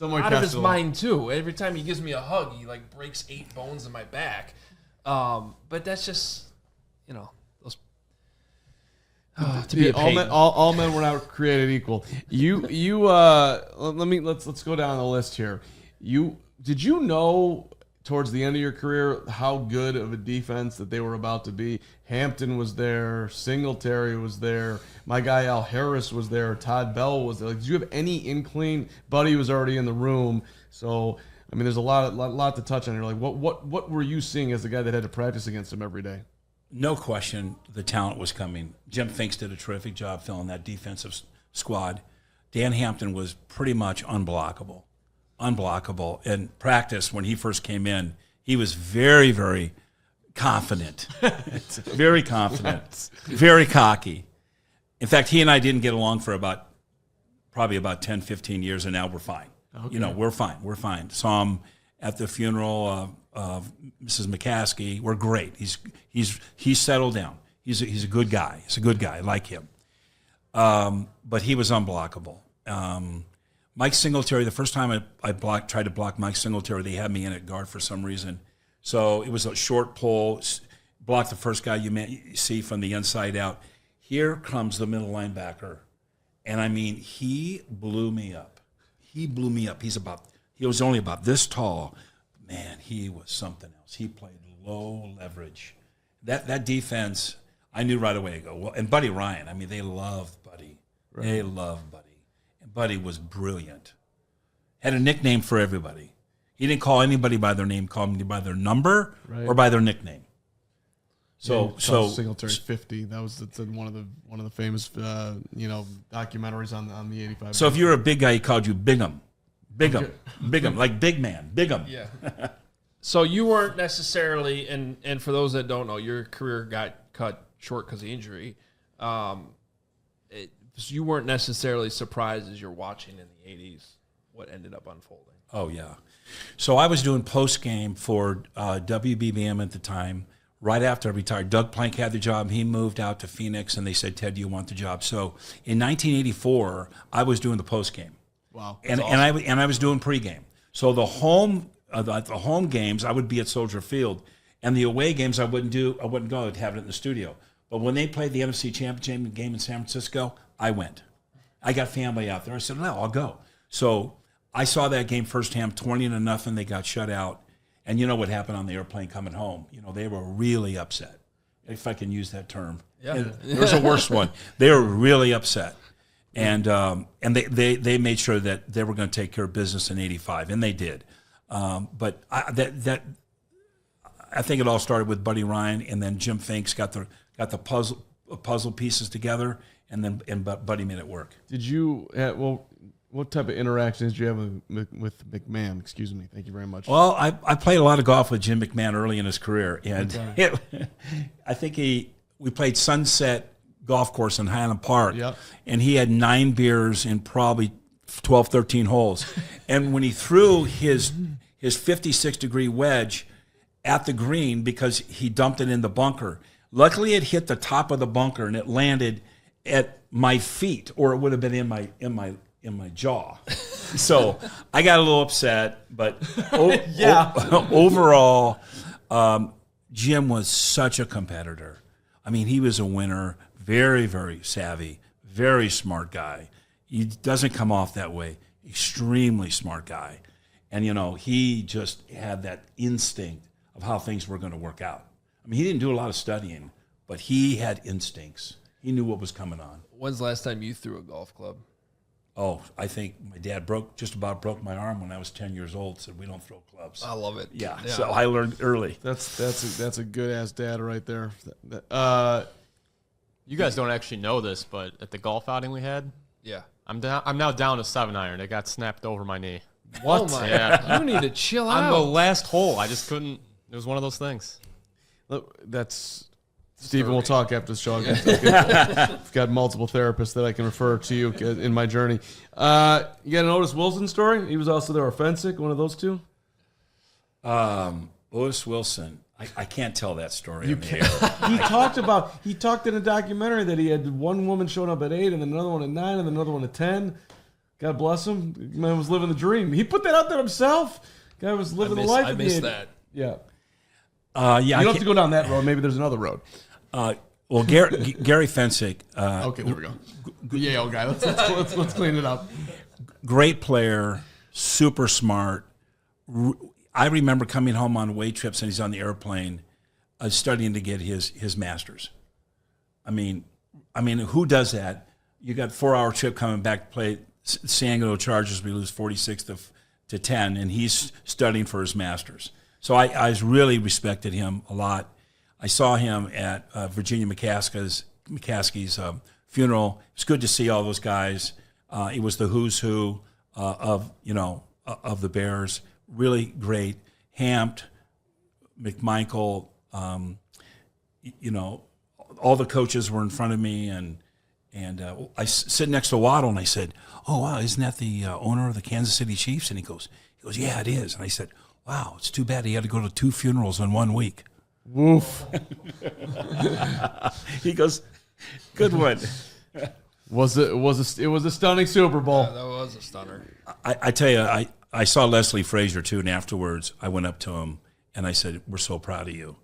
A: out of his mind, too. Every time he gives me a hug, he, breaks 8 bones in my back. But that's just, those... to be a Payton.
B: All men were not created equal. Let's go down the list here. Did you know towards the end of your career how good of a defense that they were about to be? Hampton was there, Singletary was there, my guy Al Harris was there, Todd Bell was there. Did you have any inkling? Buddy was already in the room, so there's a lot to touch on here. What were you seeing as the guy that had to practice against him every day?
C: No question, the talent was coming. Jim Finks did a terrific job filling that defensive squad. Dan Hampton was pretty much unblockable. In practice, when he first came in, he was very, very confident. Very confident. Very cocky. In fact, he and I didn't get along for probably about 10, 15 years, and now we're fine. Okay. We're fine. We're fine. Saw him at the funeral of Mrs. McCaskey. We're great. He's settled down. He's a good guy. He's a good guy. I like him. But he was unblockable. Mike Singletary, the first time I tried to block Mike Singletary, they had me in at guard for some reason. So it was a short pull, block the first guy you see from the inside out. Here comes the middle linebacker. And he blew me up. He blew me up. He was only about this tall. Man, he was something else. He played low leverage. That defense, I knew right away. And Buddy Ryan, they loved Buddy. Right. They loved Buddy. Buddy was brilliant. Had a nickname for everybody. He didn't call anybody by their name, called them by their number or by their nickname. So
B: Singletary's 50. That's one of the famous documentaries on the 85.
C: So if you were a big guy, he called you Bigham, like big man, Bigham.
A: Yeah. So you weren't necessarily, and for those that don't know, your career got cut short because of injury. So you weren't necessarily surprised as you're watching in the 80s what ended up unfolding.
C: Oh, yeah. So I was doing post-game for WBBM at the time. Right after I retired, Doug Plank had the job. He moved out to Phoenix, and they said, Ted, do you want the job? So in 1984, I was doing the post-game.
B: Wow.
C: And I was doing pregame. So the home games, I would be at Soldier Field. And the away games, I wouldn't go. I'd have it in the studio. But when they played the NFC Championship game in San Francisco, I went. I got family out there. I said, no, I'll go. So I saw that game firsthand, 20-0. They got shut out. And you know what happened on the airplane coming home? They were really upset, if I can use that term. Yeah. There's a worse one. They were really upset. And they made sure that they were going to take care of business in 85, and they did. But I think it all started with Buddy Ryan, and then Jim Finks got the puzzle pieces together, and Buddy made it work.
B: Did you what type of interactions did you have with McMahon? Excuse me. Thank you very much.
C: Well, I played a lot of golf with Jim McMahon early in his career, and I think we played Sunset Golf Course in Highland Park, and he had 9 beers in probably 12, 13 holes, and when he threw his 56-degree wedge at the green because he dumped it in the bunker. Luckily, it hit the top of the bunker and it landed at my feet, or it would have been in my jaw. So I got a little upset, but overall, Jim was such a competitor. He was a winner, very, very savvy, very smart guy. He doesn't come off that way. Extremely smart guy. And, he just had that instinct of how things were going to work out. I mean, he didn't do a lot of studying, but he had instincts. He knew what was coming on.
A: When's the last time you threw a golf club?
C: Oh, I think my dad just about broke my arm when I was 10 years old. Said we don't throw clubs.
A: I love it.
C: Yeah. So I learned early.
B: That's a good ass dad right there.
D: You guys don't actually know this, but at the golf outing we had, I'm now down to 7-iron. It got snapped over my knee.
A: What? Oh my!
D: Yeah.
A: You need to chill out.
D: On the last hole, I just couldn't. It was one of those things.
B: Look, that's Stephen. We'll talk after the show. I've got multiple therapists that I can refer to you in my journey. You got an Otis Wilson story? He was also there, or Fensick, one of those two.
C: Otis Wilson. I can't tell that story.
B: You can't. He talked in a documentary that he had one woman showing up at 8, and then another one at 9, and then another one at 10. God bless him. The man was living the dream. He put that out there himself. Guy was living the life.
A: I missed that.
B: Yeah.
C: Yeah.
B: You don't have to go down that road. Maybe there's another road.
C: Well, Gary Fensick.
B: Okay, there we go. The Yale guy. Let's clean it up.
C: Great player, super smart. I remember coming home on away trips, and he's on the airplane, studying to get his master's. I mean, who does that? You got 4-hour trip coming back to play San Diego Chargers. We lose 46 to 10, and he's studying for his master's. So I really respected him a lot. I saw him at Virginia McCaskey's funeral. It's good to see all those guys. It was the who's who of the Bears. Really great. Hampt, McMichael, all the coaches were in front of me, and I sit next to Waddle, and I said, "Oh wow, isn't that the owner of the Kansas City Chiefs?" And he goes, "Yeah, it is." And I said, "Wow, it's too bad he had to go to 2 funerals in 1 week."
B: Woof.
C: He goes, "Good one."
B: It was a stunning Super Bowl.
A: Yeah, that was a stunner.
C: I tell you, I saw Leslie Frazier too, and afterwards I went up to him and I said, "We're so proud of you.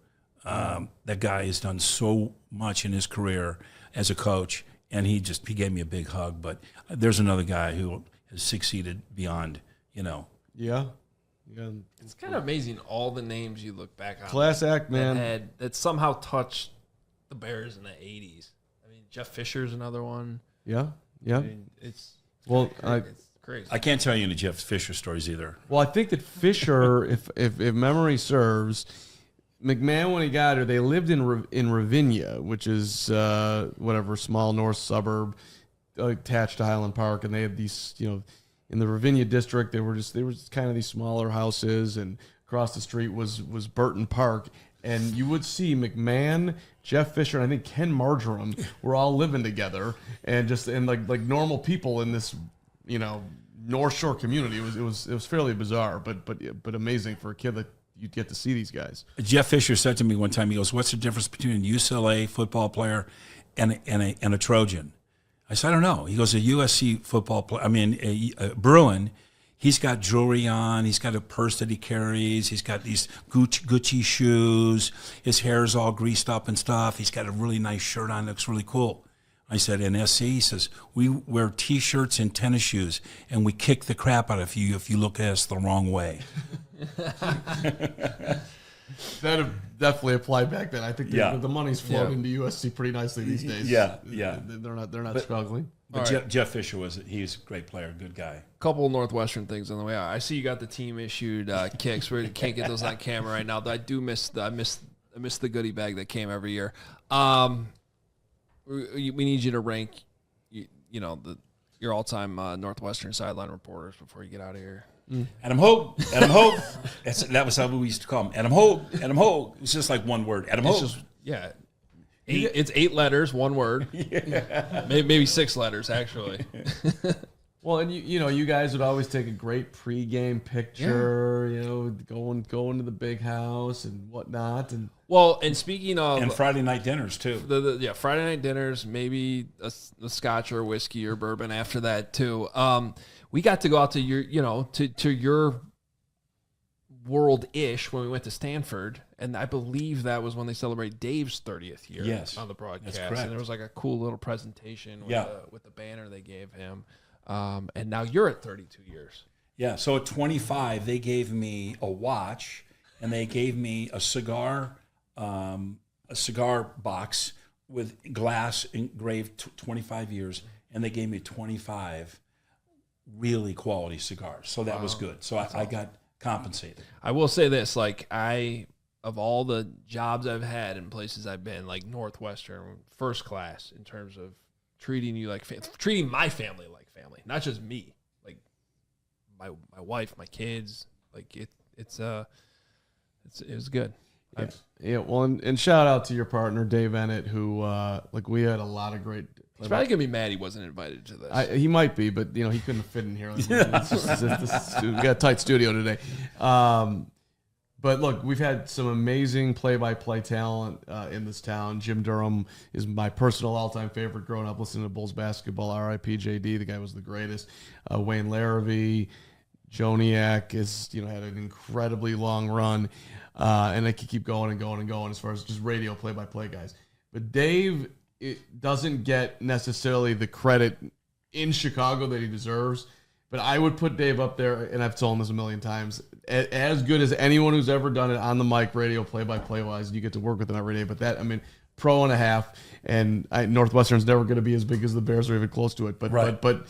C: That guy has done so much in his career as a coach." And he gave me a big hug. But there's another guy who has succeeded beyond,
B: Yeah.
A: It's kind of amazing all the names you look back on.
B: Class act, man.
A: That somehow touched the Bears in the 80s. I mean, Jeff Fisher's another one.
B: Yeah.
A: I mean, it's crazy.
C: I can't tell you any Jeff Fisher stories either.
B: Well, I think that Fisher, if memory serves, McMahon, when he got here, they lived in Ravinia, which is small north suburb attached to Highland Park, and they had these, in the Ravinia district, they were just kind of these smaller houses, and across the street was Burton Park, and you would see McMahon, Jeff Fisher, and I think Ken Marjoram were all living together, and like normal people in this, North Shore community. It was fairly bizarre, but amazing for a kid that you'd get to see these guys.
C: Jeff Fisher said to me one time, he goes, "What's the difference between a UCLA football player and a Trojan?" I said, "I don't know." He goes, "A USC football player, a Bruin, he's got jewelry on, he's got a purse that he carries, he's got these Gucci shoes, his hair's all greased up and stuff, he's got a really nice shirt on, looks really cool." I said, "In SC," he says, "we wear T-shirts and tennis shoes, and we kick the crap out of you if you look at us the wrong way."
B: That definitely applied back then. I think the money's flowing into USC pretty nicely these days.
C: Yeah.
B: They're not struggling.
C: But Jeff Fisher he's a great player, good guy.
A: Couple Northwestern things on the way out. I see you got the team issued kicks. We can't get those on camera right now. Though I do miss the goodie bag that came every year. We need you to rank, your all-time Northwestern sideline reporters before you get out of here.
C: Adam Hoge. That was how we used to call him. Adam Hoge. It's just like one word. Adam Hoge.
A: It's 8 letters, one word. Yeah. Maybe 6 letters, actually.
B: Well, and you guys would always take a great pregame picture, going to the big house and whatnot.
A: And speaking of...
C: And Friday night dinners, too.
A: Friday night dinners, maybe a scotch or whiskey or bourbon after that, too. We got to go out to your, to your world-ish when we went to Stanford, and I believe that was when they celebrated Dave's 30th year on the broadcast.
C: That's correct.
A: And there was like a cool little presentation with the banner they gave him. And now you're at 32 years.
C: Yeah, so at 25, they gave me a watch, and they gave me a cigar box with glass engraved 25 years, and they gave me 25 really quality cigars. So that was good. So I got compensated.
A: I will say this, like of all the jobs I've had and places I've been, like Northwestern, first class in terms of treating you like treating my family like family, not just me, like my wife, my kids, like it was good.
B: Yeah. Well, and shout out to your partner Dave Ennett, who we had a lot of great.
A: He's probably gonna be mad he wasn't invited to this.
B: He might be, but he couldn't fit in here. We got a tight studio today. But look, we've had some amazing play-by-play talent in this town. Jim Durham is my personal all-time favorite growing up listening to Bulls basketball. R.I.P. JD, the guy was the greatest. Wayne Larrabee, Joniak has had an incredibly long run, and I could keep going and going and going as far as just radio play-by-play guys. But Dave doesn't get necessarily the credit in Chicago that he deserves. But I would put Dave up there, and I've told him this a million times, as good as anyone who's ever done it on the mic, radio, play-by-play wise. You get to work with him every day. But pro and a half, and Northwestern's never going to be as big as the Bears or even close to it. But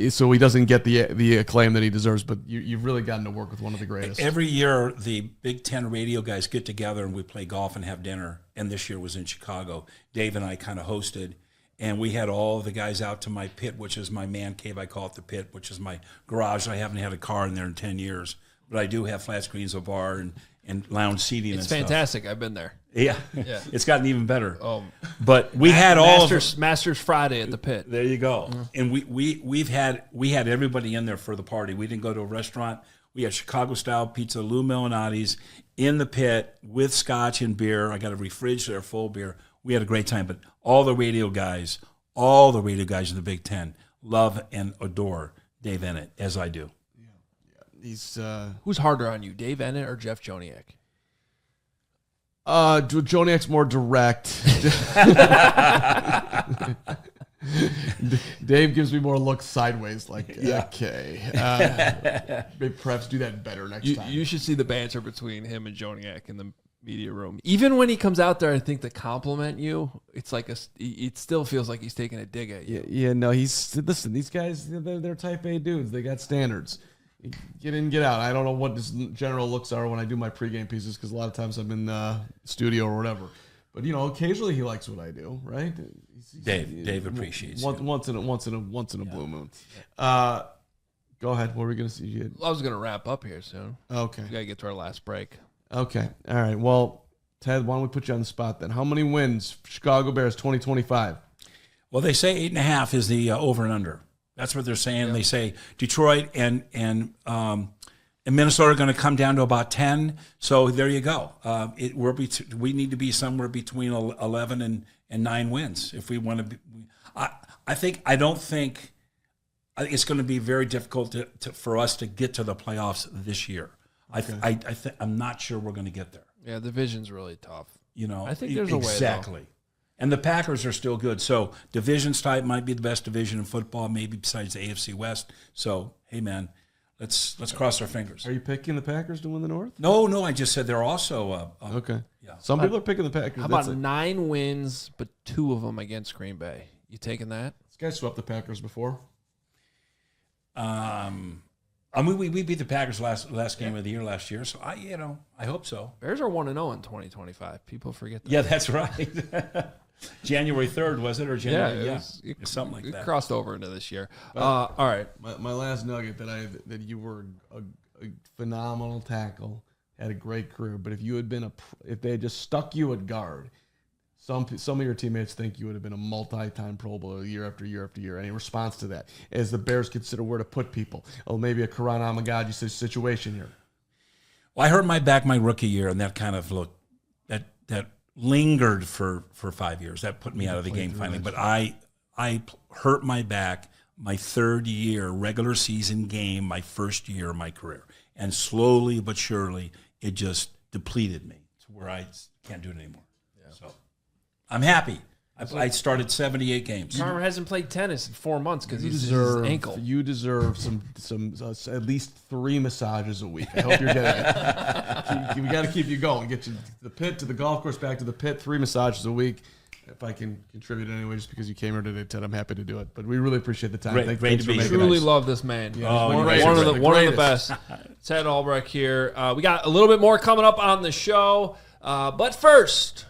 B: so he doesn't get the acclaim that he deserves. But you've really gotten to work with one of the greatest.
C: Every year, the Big Ten radio guys get together and we play golf and have dinner. And this year was in Chicago. Dave and I kind of hosted. And we had all the guys out to my pit, which is my man cave. I call it the pit, which is my garage. I haven't had a car in there in 10 years. But I do have flat screens, a bar, and lounge seating and stuff.
A: It's fantastic. I've been there.
C: Yeah. It's gotten even better. But we had
A: Masters Friday at the pit.
C: There you go. Mm-hmm. And we had everybody in there for the party. We didn't go to a restaurant. We had Chicago-style pizza, Lou Melinati's, in the pit with scotch and beer. I got a refrigerator full of beer. We had a great time, but all the radio guys in the Big Ten love and adore Dave Ennett, as I do.
B: He's
A: who's harder on you, Dave Ennett or Jeff Joniak?
B: Joniak's more direct. Dave gives me more looks sideways, like, okay. Maybe perhaps do that better next time.
A: You should see the banter between him and Joniak in the media room. Even when he comes out there, I think to compliment you, it's like it still feels like he's taking a dig at you.
B: Listen, these guys, they're type A dudes. They got standards. Get in, get out. I don't know what his general looks are when I do my pregame pieces because a lot of times I'm in the studio or whatever. But occasionally he likes what I do, right?
C: Dave appreciates
B: once in a blue moon. Go ahead. What were we going to see?
A: I was going to wrap up here soon.
B: Okay,
A: we got to get to our last break.
B: Okay, all right. Well, Ted, why don't we put you on the spot then? How many wins Chicago Bears 2025?
C: Well, they say 8.5 is the over and under. That's what they're saying. Yeah. They say Detroit and Minnesota are going to come down to about 10. So there you go. We need to be somewhere between 11 and 9 wins if we want to be. I don't think it's going to be very difficult for us to get to the playoffs this year. Okay. I'm not sure we're going to get there.
A: Yeah, the division's really tough.
C: I
A: think there's a way.
C: Exactly. And the Packers are still good. So divisions type might be the best division in football, maybe besides the AFC West. So, hey, man, let's cross our fingers.
B: Are you picking the Packers to win the North?
C: No, I just said they're also
B: okay. Yeah. Some people are picking the Packers.
A: How about 9 wins, but 2 of them against Green Bay? You taking that?
B: This guy swept the Packers before.
C: We beat the Packers last game of the year last year, so I hope so.
A: Bears are 1-0 in 2025. People forget that.
C: Yeah, that's right. January 3rd, was it, or January?
A: Yeah, something like that. It crossed over into this year. All right.
B: My last nugget that you were a phenomenal tackle, had a great career, but if they had just stuck you at guard, some of your teammates think you would have been a multi-time Pro Bowler year after year after year. Any response to that? As the Bears consider where to put people? Oh, maybe a Karan Amagadji situation here.
C: Well, I hurt my back my rookie year, and that kind of that lingered for 5 years. That put me out of the game finally. But I hurt my back my 3rd year, regular season game, my first year of my career. And slowly but surely, it just depleted me to where I can't do it anymore. Yeah. So I'm happy. I started 78 games.
A: Carman hasn't played tennis in 4 months because he's his ankle.
B: You deserve some at least 3 massages a week. I hope you're getting it. We got to keep you going. Get you to the pit, to the golf course, back to the pit. 3 massages a week. If I can contribute anyway, just because you came here today, Ted, I'm happy to do it. But we really appreciate the time.
C: Great to be here.
A: Truly love this man.
B: Yeah,
A: one of the best. Ted Albrecht here. We got a little bit more coming up on the show. But first,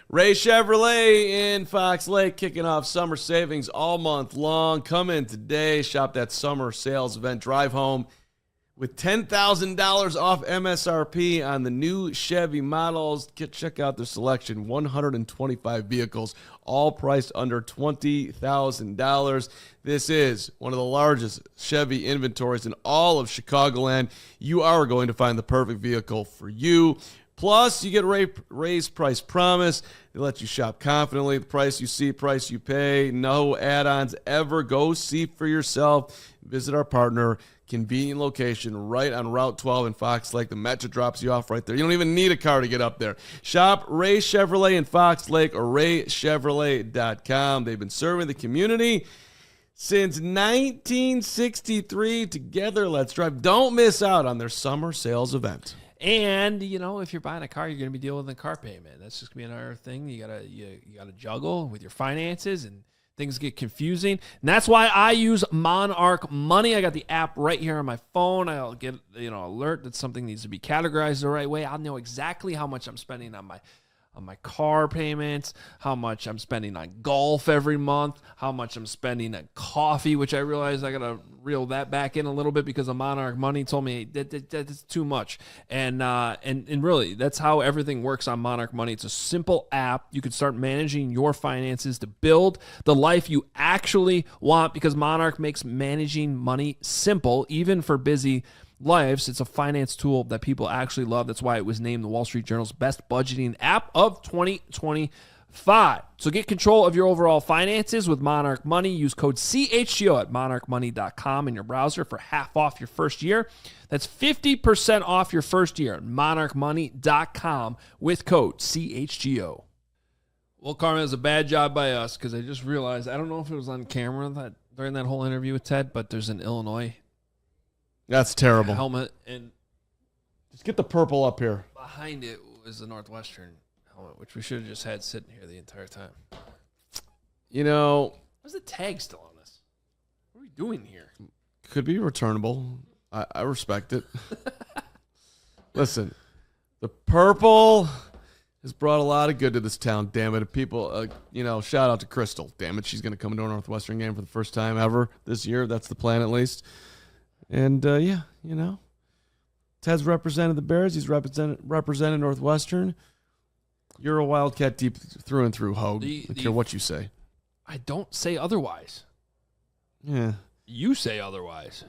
B: Ray Chevrolet in Fox Lake kicking off summer savings all month long. Come in today, shop that summer sales event, drive home with $10,000 off MSRP on the new Chevy models. Check out their selection, 125 vehicles, all priced under $20,000. This is one of the largest Chevy inventories in all of Chicagoland. You are going to find the perfect vehicle for you. Plus, you get Ray's price promise. They let you shop confidently. The price you see, price you pay. No add-ons ever. Go see for yourself. Visit our partner. Convenient location right on Route 12 in Fox Lake. The Metro drops you off right there. You don't even need a car to get up there. Shop Ray Chevrolet in Fox Lake or raychevrolet.com. They've been serving the community since 1963. Together, let's drive. Don't miss out on their summer sales event.
A: And, if you're buying a car, you're going to be dealing with a car payment. That's just going to be another thing you gotta juggle with your finances, and things get confusing. And that's why I use Monarch Money. I got the app right here on my phone. I'll get alert that something needs to be categorized the right way. I'll know exactly how much I'm spending on my car payments, how much I'm spending on golf every month, how much I'm spending on coffee, which I realized I got to reel that back in a little bit because of Monarch Money told me that's too much. And really, that's how everything works on Monarch Money. It's a simple app. You can start managing your finances to build the life you actually want because Monarch makes managing money simple, even for busy lives. It's a finance tool that people actually love. That's why it was named the Wall Street Journal's best budgeting app of 2025. So get control of your overall finances with Monarch Money. Use code CHGO at monarchmoney.com in your browser for half off your first year. That's 50% off your first year at monarchmoney.com with code CHGO. Well, Carman, it was a bad job by us because I just realized, I don't know if it was on camera during that whole interview with Ted, but there's an Illinois
B: That's terrible.
A: helmet, and
B: Just get the purple up here.
A: behind it was the Northwestern helmet, which we should have just had sitting here the entire time. Why's the tag still on this? What are we doing here?
B: Could be returnable. I respect it. Listen, the purple has brought a lot of good to this town, damn it. People, shout out to Crystal. Damn it, she's going to come into a Northwestern game for the first time ever this year. That's the plan, at least. And, Ted's represented the Bears. He's represented Northwestern. You're a Wildcat deep through and through, Hoge. I don't care what you say.
A: I don't say otherwise.
B: Yeah.
A: You say otherwise.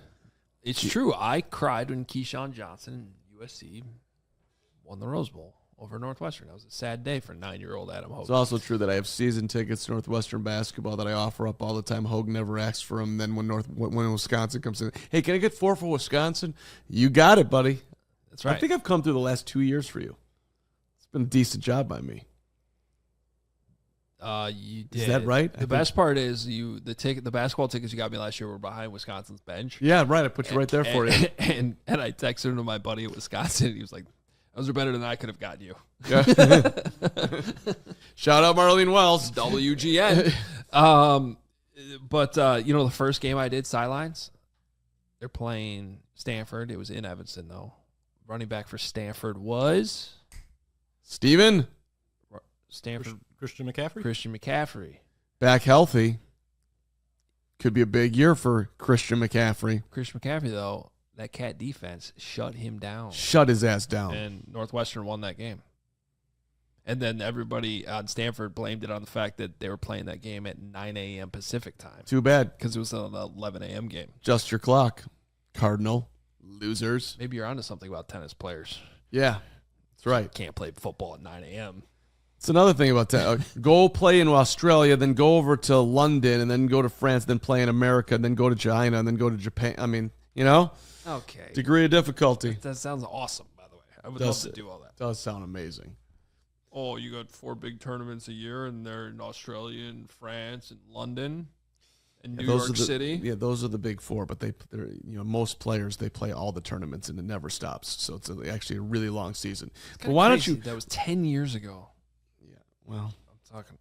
A: It's true. I cried when Keyshawn Johnson and USC won the Rose Bowl over Northwestern. That was a sad day for 9-year-old Adam Hoge.
B: It's also true that I have season tickets to Northwestern basketball that I offer up all the time. Hoge never asks for them. Then when Wisconsin comes in, hey, can I get 4 for Wisconsin? You got it, buddy.
A: That's right.
B: I think I've come through the last 2 years for you. It's been a decent job by me.
A: You did.
B: Is that right?
A: The best part is the basketball tickets you got me last year were behind Wisconsin's bench.
B: Yeah, right. I put you right there for you.
A: And I texted him to my buddy at Wisconsin. He was like, "Those are better than I could have gotten you."
B: Yeah. Shout out Marlene Wells.
A: WGN. But the first game I did, sidelines, they're playing Stanford. It was in Evanston, though. Running back for Stanford was
B: Steven.
A: Stanford.
D: Christian
A: McCaffrey.
B: Back healthy. Could be a big year for Christian McCaffrey.
A: Christian McCaffrey, though, that Cat defense shut him down.
B: Shut his ass down.
A: And Northwestern won that game. And then everybody on Stanford blamed it on the fact that they were playing that game at 9 a.m. Pacific time.
B: Too bad.
A: Because it was an 11 a.m. game.
B: Just your clock. Cardinal. Losers.
A: Maybe you're onto something about tennis players.
B: Yeah, that's right.
A: Can't play football at 9 a.m.
B: It's another thing about go play in Australia, then go over to London, and then go to France, then play in America, and then go to China, and then go to Japan. I mean,
A: Okay.
B: Degree of difficulty.
A: That sounds awesome, by the way. I would love to do all that.
B: Does sound amazing.
A: oh, you got 4 big tournaments a year, and they're in Australia and France and London and New York City.
B: Yeah, those are the big 4. But they're most players, they play all the tournaments and it never stops. So it's actually a really long season. But why don't you?
A: That was 10 years ago.
B: Yeah. Well,
A: I'm talking.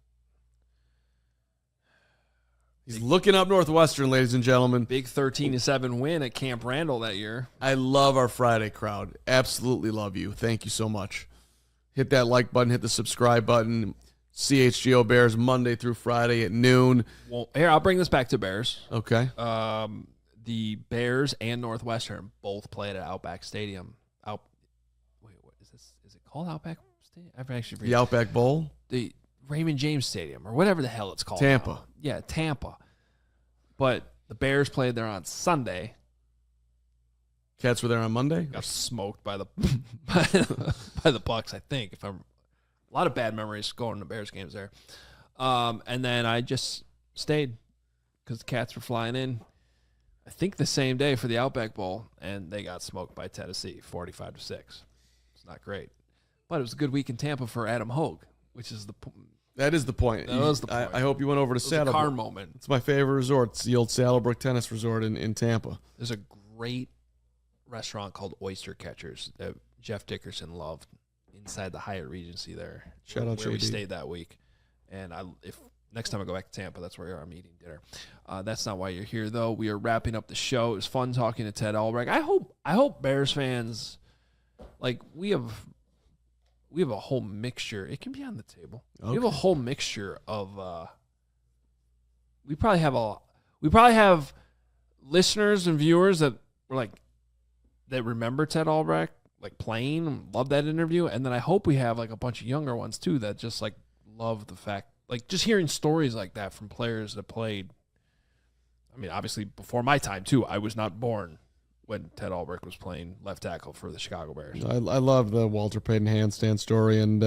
B: He's looking up Northwestern, ladies and gentlemen.
A: Big 13-7 win at Camp Randall that year.
B: I love our Friday crowd. Absolutely love you. Thank you so much. Hit that like button. Hit the subscribe button. CHGO Bears Monday through Friday at noon.
A: Well, here, I'll bring this back to Bears.
B: Okay.
A: The Bears and Northwestern both played at Outback Stadium. Wait, what is this? Is it called Outback Stadium? I've actually
B: the Outback Bowl?
A: The Raymond James Stadium or whatever the hell it's called.
B: Tampa.
A: Now. Yeah, Tampa. But the Bears played there on Sunday.
B: Cats were there on Monday?
A: Got smoked by the by the Bucks, I think. A lot of bad memories going to Bears games there. And then I just stayed because the Cats were flying in, I think the same day for the Outback Bowl, and they got smoked by Tennessee, 45-6. It's not great. But it was a good week in Tampa for Adam Hoge, which is
B: that is the point.
A: That was the point.
B: I hope you went over to Saddlebrook.
A: It was a car moment.
B: It's my favorite resort. It's the old Saddlebrook Tennis Resort in Tampa.
A: There's a great restaurant called Oyster Catchers that Jeff Dickerson loved inside the Hyatt Regency there.
B: Shout out
A: where we
B: JD.
A: stayed that week. And if next time I go back to Tampa, that's where I'm eating dinner. That's not why you're here, though. We are wrapping up the show. It was fun talking to Ted Albrecht. I hope Bears fans, like, we have a whole mixture. It can be on the table. Okay. We have a whole mixture of we probably have listeners and viewers that were like that remember Ted Albrecht, like playing, love that interview, and then I hope we have like a bunch of younger ones too that just like love the fact, like just hearing stories like that from players that played. I mean, obviously before my time too. I was not born when Ted Albrecht was playing left tackle for the Chicago Bears.
B: I love the Walter Payton handstand story, and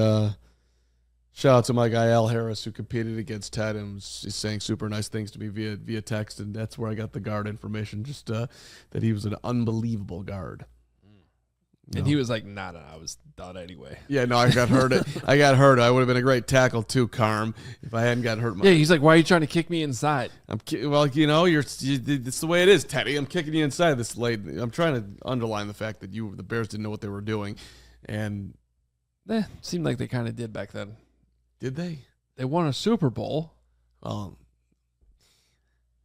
B: shout out to my guy Al Harris who competed against Ted and was saying super nice things to me via text, and that's where I got the guard information, just that he was an unbelievable guard.
A: And he was like, nah, I was done anyway.
B: Yeah, no, I got hurt. I would have been a great tackle too, Carm, if I hadn't got hurt.
A: Yeah, he's like, why are you trying to kick me inside?
B: Well, it's the way it is, Teddy. I'm kicking you inside this late. I'm trying to underline the fact that the Bears didn't know what they were doing, and
A: seemed like they kind of did back then.
B: Did they?
A: They won a Super Bowl.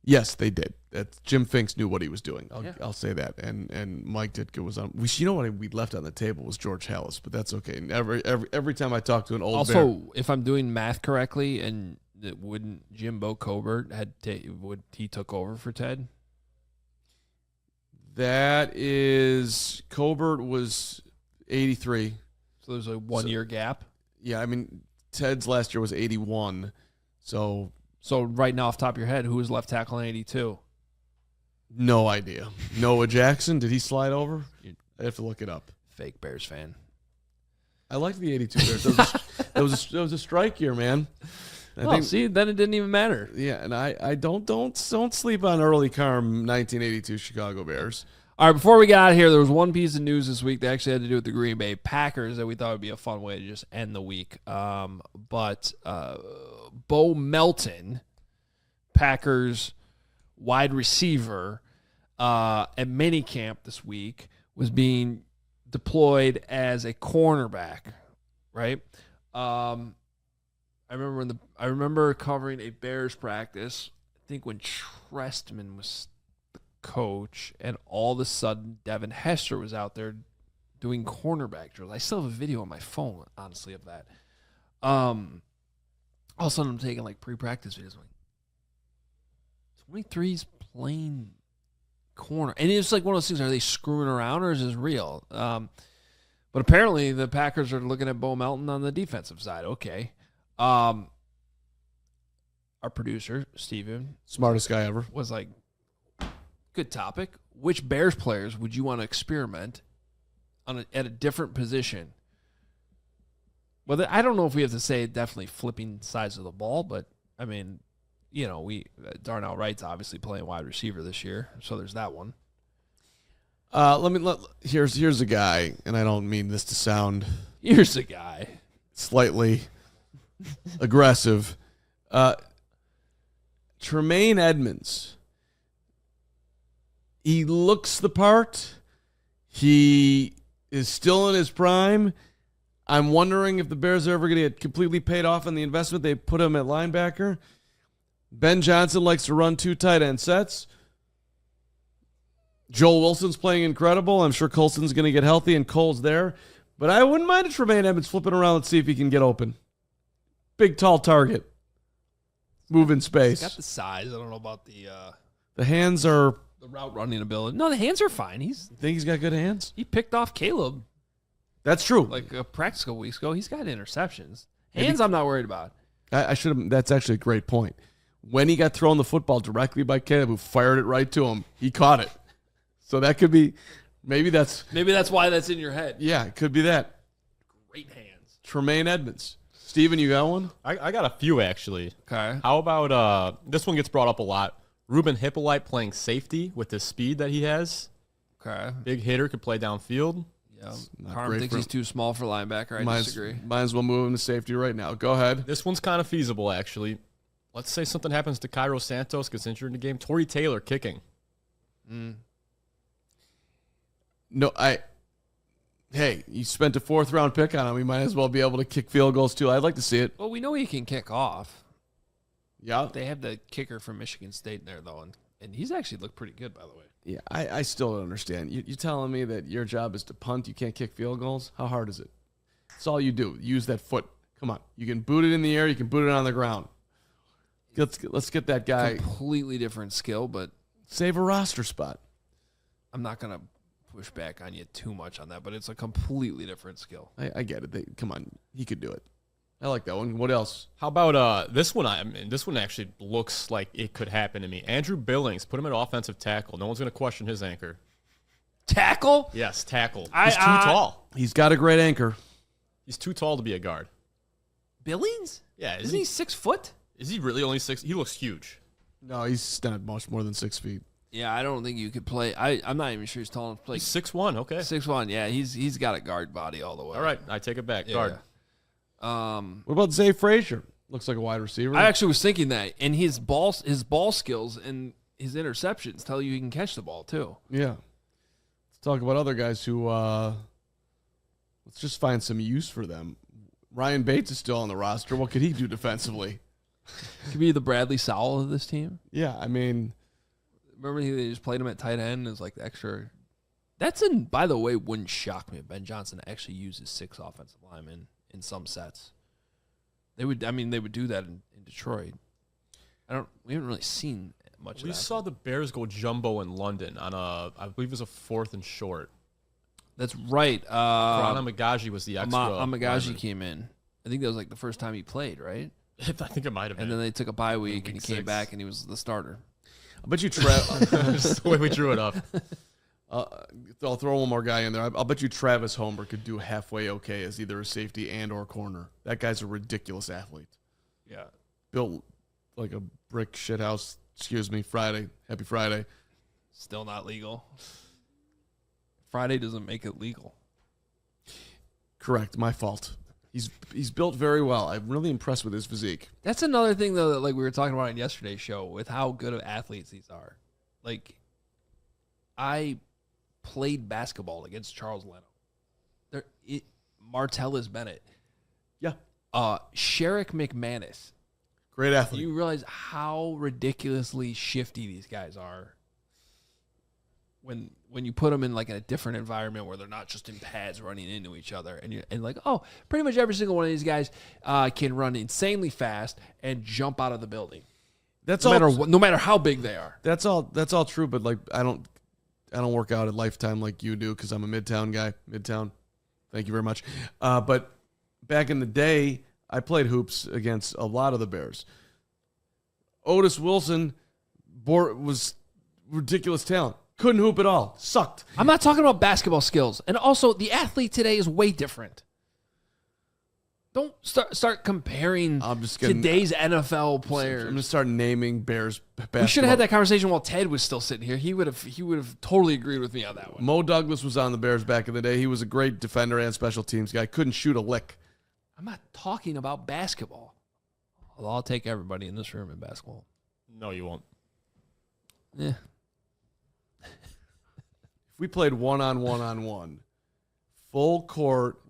B: Yes, they did. Jim Finks knew what he was doing. I'll say that. And Mike Ditka was on. You know what we left on the table was George Hallis, but that's okay. And every time I talk to an old Bear,
A: if I'm doing math correctly, and wouldn't Jimbo Covert would he took over for Ted?
B: That is Covert was 83.
A: So there's a 1 year gap.
B: Yeah, I mean Ted's last year was 81. So
A: right now, off the top of your head, who was left tackle in 82?
B: No idea. Noah Jackson, did he slide over? I have to look it up.
A: Fake Bears fan.
B: I like the 82 Bears. That was a strike year, man.
A: See, then it didn't even matter.
B: Yeah, and I don't sleep on early Carm 1982 Chicago Bears.
A: All right, before we got out of here, there was one piece of news this week that actually had to do with the Green Bay Packers that we thought would be a fun way to just end the week. But Bo Melton, Packers wide receiver, at minicamp this week was being deployed as a cornerback, right? I remember covering a Bears practice, I think when Trestman was the coach, and all of a sudden Devin Hester was out there doing cornerback drills. I still have a video on my phone, honestly, of that. All of a sudden I'm taking like pre-practice videos. I'm like, 23's playing corner. And it's like one of those things, are they screwing around or is this real? But apparently the Packers are looking at Bo Melton on the defensive side. Okay. Our producer, Steven,
B: smartest guy ever,
A: was like, good topic. Which Bears players would you want to experiment at a different position? Well, I don't know if we have to say definitely flipping sides of the ball, but I mean, Darnell Wright's obviously playing wide receiver this year, so there's that one.
B: Here's a guy, and I don't mean this to sound.
A: Here's a guy.
B: slightly aggressive. Tremaine Edmonds. He looks the part. He is still in his prime. I'm wondering if the Bears are ever going to get completely paid off on the investment they put him at linebacker. Ben Johnson likes to run 2 tight end sets. Joel Wilson's playing incredible. I'm sure Colson's going to get healthy and Cole's there. But I wouldn't mind a Tremaine Edmonds flipping around and see if he can get open. Big, tall target. Move in space.
A: He's got the size. I don't know about
B: the hands are...
A: the route running ability. No, the hands are fine.
B: Think he's got good hands?
A: He picked off Caleb.
B: That's true.
A: Like a practice couple weeks ago. He's got interceptions. Hands I'm not worried about.
B: I should have... That's actually a great point. When he got thrown the football directly by Caleb, who fired it right to him, he caught it. So that could be... Maybe that's
A: why that's in your head.
B: Yeah, it could be that.
A: Great hands.
B: Tremaine Edmonds. Steven, you got one?
D: I got a few, actually.
A: Okay.
D: How about, this one gets brought up a lot. Ruben Hippolyte playing safety with the speed that he has.
A: Okay.
D: Big hitter, could play downfield.
A: Yeah. Carman thinks he's too small for linebacker. I disagree.
B: Might as well move him to safety right now. Go ahead.
D: This one's kind of feasible, actually. Let's say something happens to Cairo Santos, gets injured in the game. Torrey Taylor kicking.
B: No, hey, you spent a 4th-round pick on him. We might as well be able to kick field goals, too. I'd like to see it.
A: Well, we know he can kick off.
B: Yeah.
A: They have the kicker from Michigan State in there, though, and he's actually looked pretty good, by the way.
B: Yeah, I still don't understand. You're telling me that your job is to punt, you can't kick field goals? How hard is it? That's all you do. Use that foot. Come on. You can boot it in the air. You can boot it on the ground. Let's get that guy.
A: Completely different skill, but
B: save a roster spot.
A: I'm not going to push back on you too much on that, but it's a completely different skill.
B: I get it. Come on. He could do it. I like that one. What else?
D: How about this one? This one actually looks like it could happen to me. Andrew Billings, put him at offensive tackle. No one's going to question his anchor.
A: Tackle?
D: Yes, tackle. He's too tall.
B: He's got a great anchor.
D: He's too tall to be a guard.
A: Billings?
D: Yeah.
A: Isn't he 6 foot?
D: Is he really only 6? He looks huge.
B: No, he's not much more than 6 feet.
A: Yeah, I don't think you could play. I'm not even sure he's tall enough to play.
D: He's 6'1", okay.
A: 6'1", yeah. He's got a guard body all the way.
D: All right, I take it back. Guard.
B: What about Zay Frazier? Looks like a wide receiver.
A: I actually was thinking that, and his ball skills and his interceptions tell you he can catch the ball too.
B: Yeah. Let's talk about other guys who. Let's just find some use for them. Ryan Bates is still on the roster. What could he do defensively?
A: Could be the Bradley Sowell of this team.
B: Yeah, I mean,
A: remember they just played him at tight end as like the extra. By the way, wouldn't shock me if Ben Johnson actually uses 6 offensive linemen in some sets. They would do that in Detroit. We haven't really seen much of that.
D: We saw the Bears go jumbo in London on I believe it was a 4th and short.
A: That's right.
D: Amagaji was the extra.
A: Amagaji came in. I think that was like the first time he played, right?
D: I think it might have been.
A: And then they took a bye week, and he came back, and he was the starter.
B: I bet you
D: That's the way we drew it up.
B: I'll throw one more guy in there. I'll bet you Travis Homer could do halfway okay as either a safety and or corner. That guy's a ridiculous athlete.
A: Yeah.
B: Built like a brick shithouse. Excuse me, Friday. Happy Friday.
A: Still not legal. Friday doesn't make it legal.
B: Correct. My fault. He's built very well. I'm really impressed with his physique.
A: That's another thing, though, that like we were talking about in yesterday's show with how good of athletes these are. Like, I played basketball against Charles Leno. Martellus Bennett.
B: Yeah.
A: Sherrick McManus.
B: Great athlete.
A: You realize how ridiculously shifty these guys are when you put them in like a different environment where they're not just in pads running into each other, and like, oh, pretty much every single one of these guys can run insanely fast and jump out of the building. No matter how big they are.
B: That's all true. But like, I don't work out at Lifetime like you do because I'm a Midtown guy. Midtown, thank you very much. But back in the day, I played hoops against a lot of the Bears. Otis Wilson was ridiculous talent. Couldn't hoop at all. Sucked.
A: I'm not talking about basketball skills. And also, the athlete today is way different. Don't start comparing today's NFL players.
B: I'm going to start naming Bears basketball.
A: We should have had that conversation while Ted was still sitting here. He would have totally agreed with me on that one.
B: Mo Douglas was on the Bears back in the day. He was a great defender and special teams guy. Couldn't shoot a lick.
A: I'm not talking about basketball. Although I'll take everybody in this room in basketball.
D: No, you won't.
A: Yeah.
B: If we played one-on-one, full court,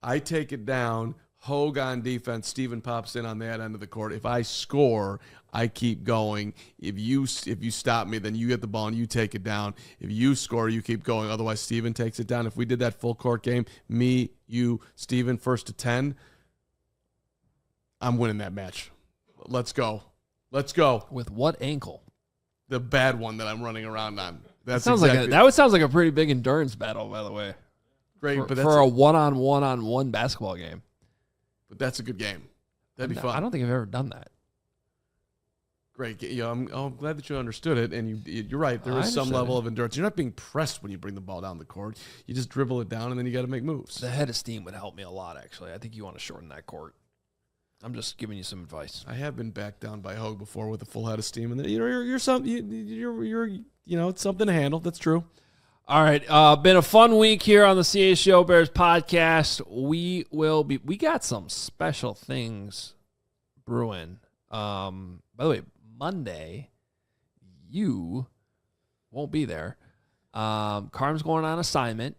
B: I take it down, Hoge on defense, Steven pops in on that end of the court. If I score, I keep going. If you stop me, then you get the ball and you take it down. If you score, you keep going. Otherwise, Steven takes it down. If we did that full court game, me, you, Steven, 1st to 10, I'm winning that match. Let's go. Let's go.
A: With what ankle?
B: The bad one that I'm running around on. That
A: sounds like a pretty big endurance battle, by the way.
B: Great,
A: for,
B: but that's
A: for a one-on-one basketball game.
B: But that's a good game. That'd be fun.
A: I don't think I've ever done that.
B: Great. I'm glad that you understood it, and you're right. There is some level of endurance. You're not being pressed when you bring the ball down the court. You just dribble it down, and then you got to make moves.
A: The head of steam would help me a lot, actually. I think you want to shorten that court. I'm just giving you some advice.
B: I have been backed down by Hoge before with a full head of steam, and then you're it's something to handle. That's true.
A: All right, been a fun week here on the CHGO Bears podcast. We got some special things brewing. By the way, Monday, you won't be there. Carm's going on assignment,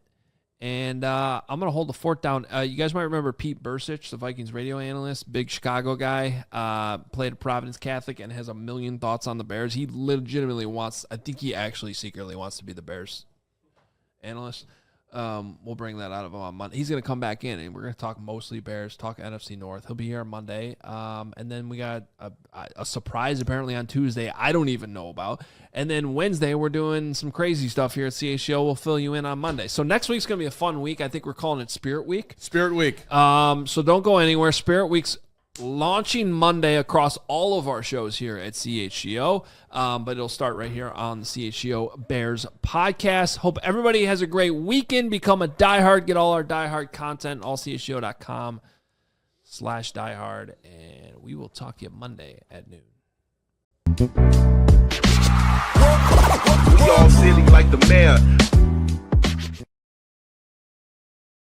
A: and I'm going to hold the fort down. You guys might remember Pete Bursich, the Vikings radio analyst, big Chicago guy, played at Providence Catholic and has a million thoughts on the Bears. He legitimately I think he actually secretly wants to be the Bears analyst. We'll bring that out of him on Monday. He's going to come back in, and we're going to talk mostly Bears, talk NFC North. He'll be here on Monday. And then we got a surprise apparently on Tuesday I don't even know about. And then Wednesday we're doing some crazy stuff here at CHGO. We'll fill you in on Monday. So next week's going to be a fun week. I think we're calling it Spirit Week.
B: Spirit Week.
A: So don't go anywhere. Spirit Week's launching Monday across all of our shows here at CHGO, but it'll start right here on the CHGO Bears podcast. Hope everybody has a great weekend. Become a diehard. Get all our diehard content, allchgo.com/diehard, and we will talk to you Monday at noon.
E: We all silly like the mayor.